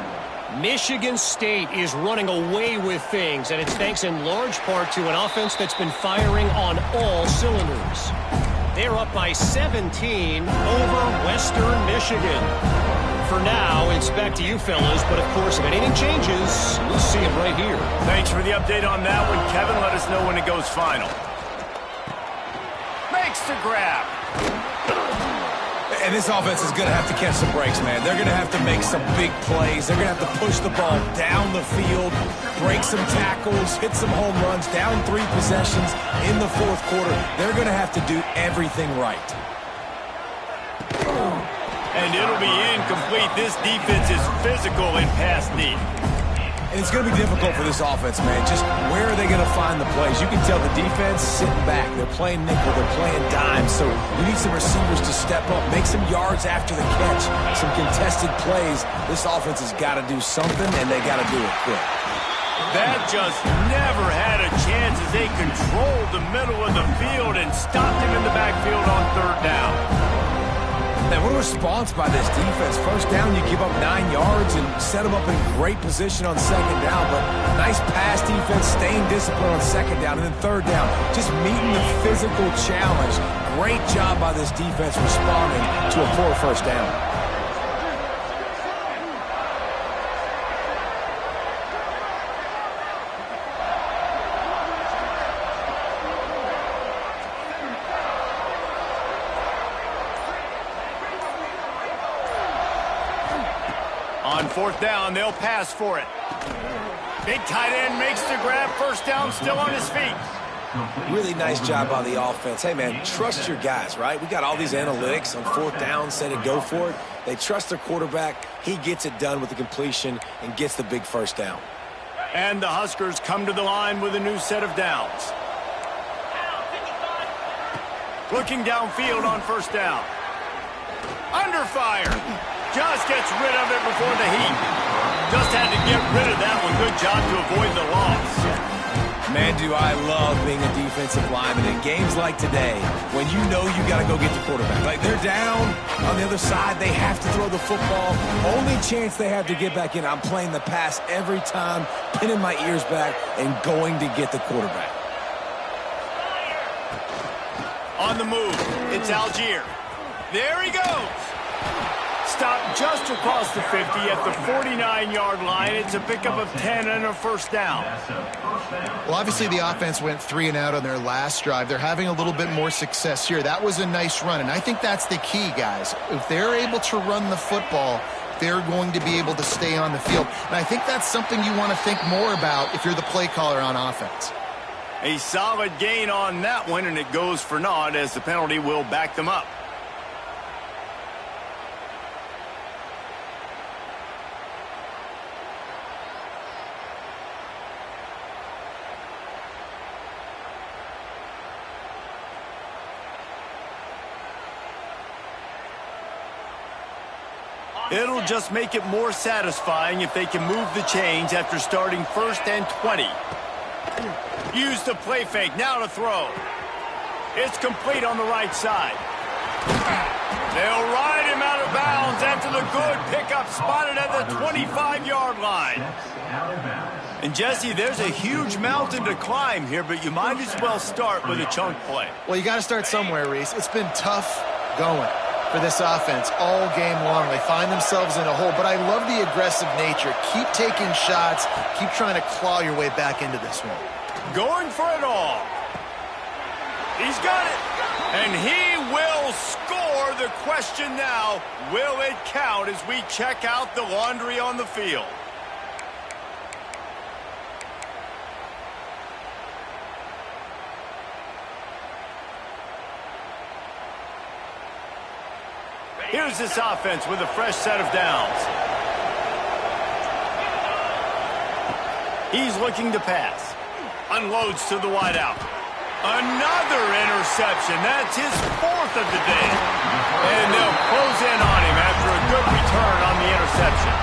Speaker 4: Michigan State is running away with things, and it's thanks in large part to an offense that's been firing on all cylinders. They're up by 17 over Western Michigan. For now, it's back to you fellas, but of course, if anything changes, we'll see it right here.
Speaker 1: Thanks for the update on that one, Kevin. Let us know when it goes final. Makes the grab.
Speaker 2: And this offense is going to have to catch some breaks, man. They're going to have to make some big plays. They're going to have to push the ball down the field, break some tackles, hit some home runs, down 3 possessions in the fourth quarter. They're going to have to do everything right.
Speaker 1: And it'll be incomplete. This defense is physical in pass deep.
Speaker 2: And it's going to be difficult for this offense, man. Just where are they going to find the plays? You can tell the defense sitting back. They're playing nickel. They're playing dime. So we need some receivers to step up, make some yards after the catch, some contested plays. This offense has got to do something, and they got to do it quick.
Speaker 1: That just never had a chance as they controlled the middle of the field and stopped him in the backfield on third down.
Speaker 2: Man, what a response by this defense. First down, you give up 9 yards and set them up in great position on second down. But nice pass defense, staying disciplined on second down. And then third down, just meeting the physical challenge. Great job by this defense responding to a poor first down.
Speaker 1: On fourth down, they'll pass for it. Big tight end makes the grab. First down, still on his feet.
Speaker 2: Really nice job by the offense. Hey, man, trust your guys, right? We got all these analytics on fourth down, set it, go for it. They trust their quarterback. He gets it done with the completion and gets the big first down.
Speaker 1: And the Huskers come to the line with a new set of downs. Looking downfield on first down. Under fire. Just gets rid of it before the heat. Just had to get rid of that one. Good job to avoid the loss.
Speaker 2: Man, do I love being a defensive lineman in games like today when you know you got to go get the quarterback. Like, they're down on the other side. They have to throw the football. Only chance they have to get back in. I'm playing the pass every time, pinning my ears back, and going to get the quarterback.
Speaker 1: On the move, it's Algier. There he goes. Stopped just across the 50 at the 49-yard line. It's a pickup of 10 and a first down.
Speaker 3: Well, obviously the offense went 3 and out on their last drive. They're having a little bit more success here. That was a nice run, and I think that's the key, guys. If they're able to run the football, they're going to be able to stay on the field. And I think that's something you want to think more about if you're the play caller on offense.
Speaker 1: A solid gain on that one, and it goes for naught as the penalty will back them up. It'll just make it more satisfying if they can move the chains after starting first and 20. Use the play fake, now to throw. It's complete on the right side. They'll ride him out of bounds after the good pickup spotted at the 25-yard line. And Jesse, there's a huge mountain to climb here, but you might as well start with a chunk play.
Speaker 3: Well, you got to start somewhere, Reese. It's been tough going for this offense all game long. They find themselves in a hole, but I love the aggressive nature. Keep taking shots. Keep trying to claw your way back into this one.
Speaker 1: Going for it all. He's got it. And he will score. The question now, will it count as we check out the laundry on the field? Here's this offense with a fresh set of downs. He's looking to pass. Unloads to the wideout. Another interception. That's his 4th of the day. And they'll close in on him after a good return on the interception.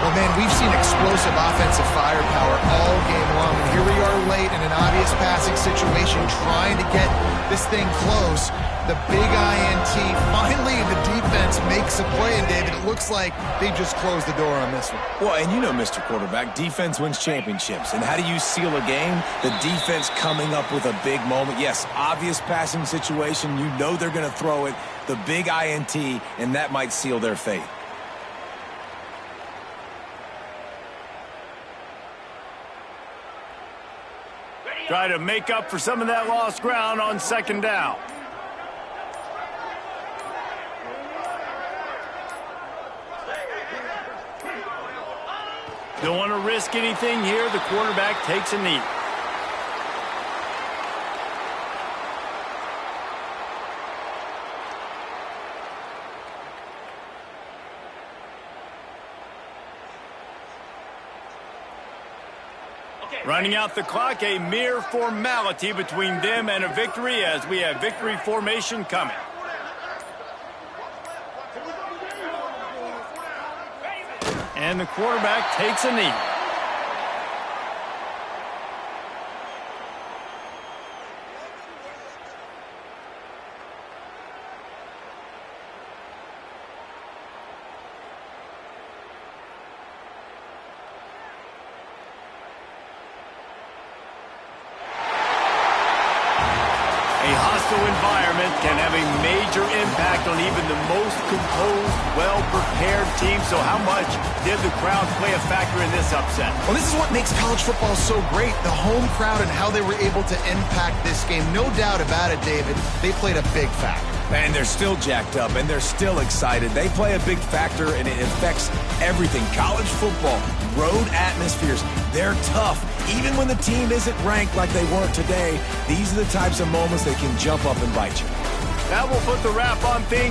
Speaker 3: Well, man, we've seen explosive offensive firepower all game long, and here we are late in an obvious passing situation trying to get this thing close. The big INT, finally the defense makes a play, and David, it looks like they just closed the door on this one.
Speaker 2: Well, and you know, Mr. Quarterback, defense wins championships. And how do you seal a game? The defense coming up with a big moment. Yes, obvious passing situation. You know they're going to throw it. The big INT, and that might seal their fate.
Speaker 1: Try to make up for some of that lost ground on 2nd down. Don't want to risk anything here. The quarterback takes a knee. Running out the clock, a mere formality between them and a victory as we have victory formation coming. And the quarterback takes a knee. A hostile environment can have a major impact on even the most composed, well-prepared team. So how much did the crowd play a factor in this upset?
Speaker 3: Well, this is what makes college football so great, the home crowd and how they were able to impact this game. No doubt about it, David, they played a big factor.
Speaker 2: And they're still jacked up, and they're still excited. They play a big factor, and it affects everything. College football, road atmospheres, they're tough. Even when the team isn't ranked like they weren't today, these are the types of moments that can jump up and bite you.
Speaker 1: That will put the wrap on things.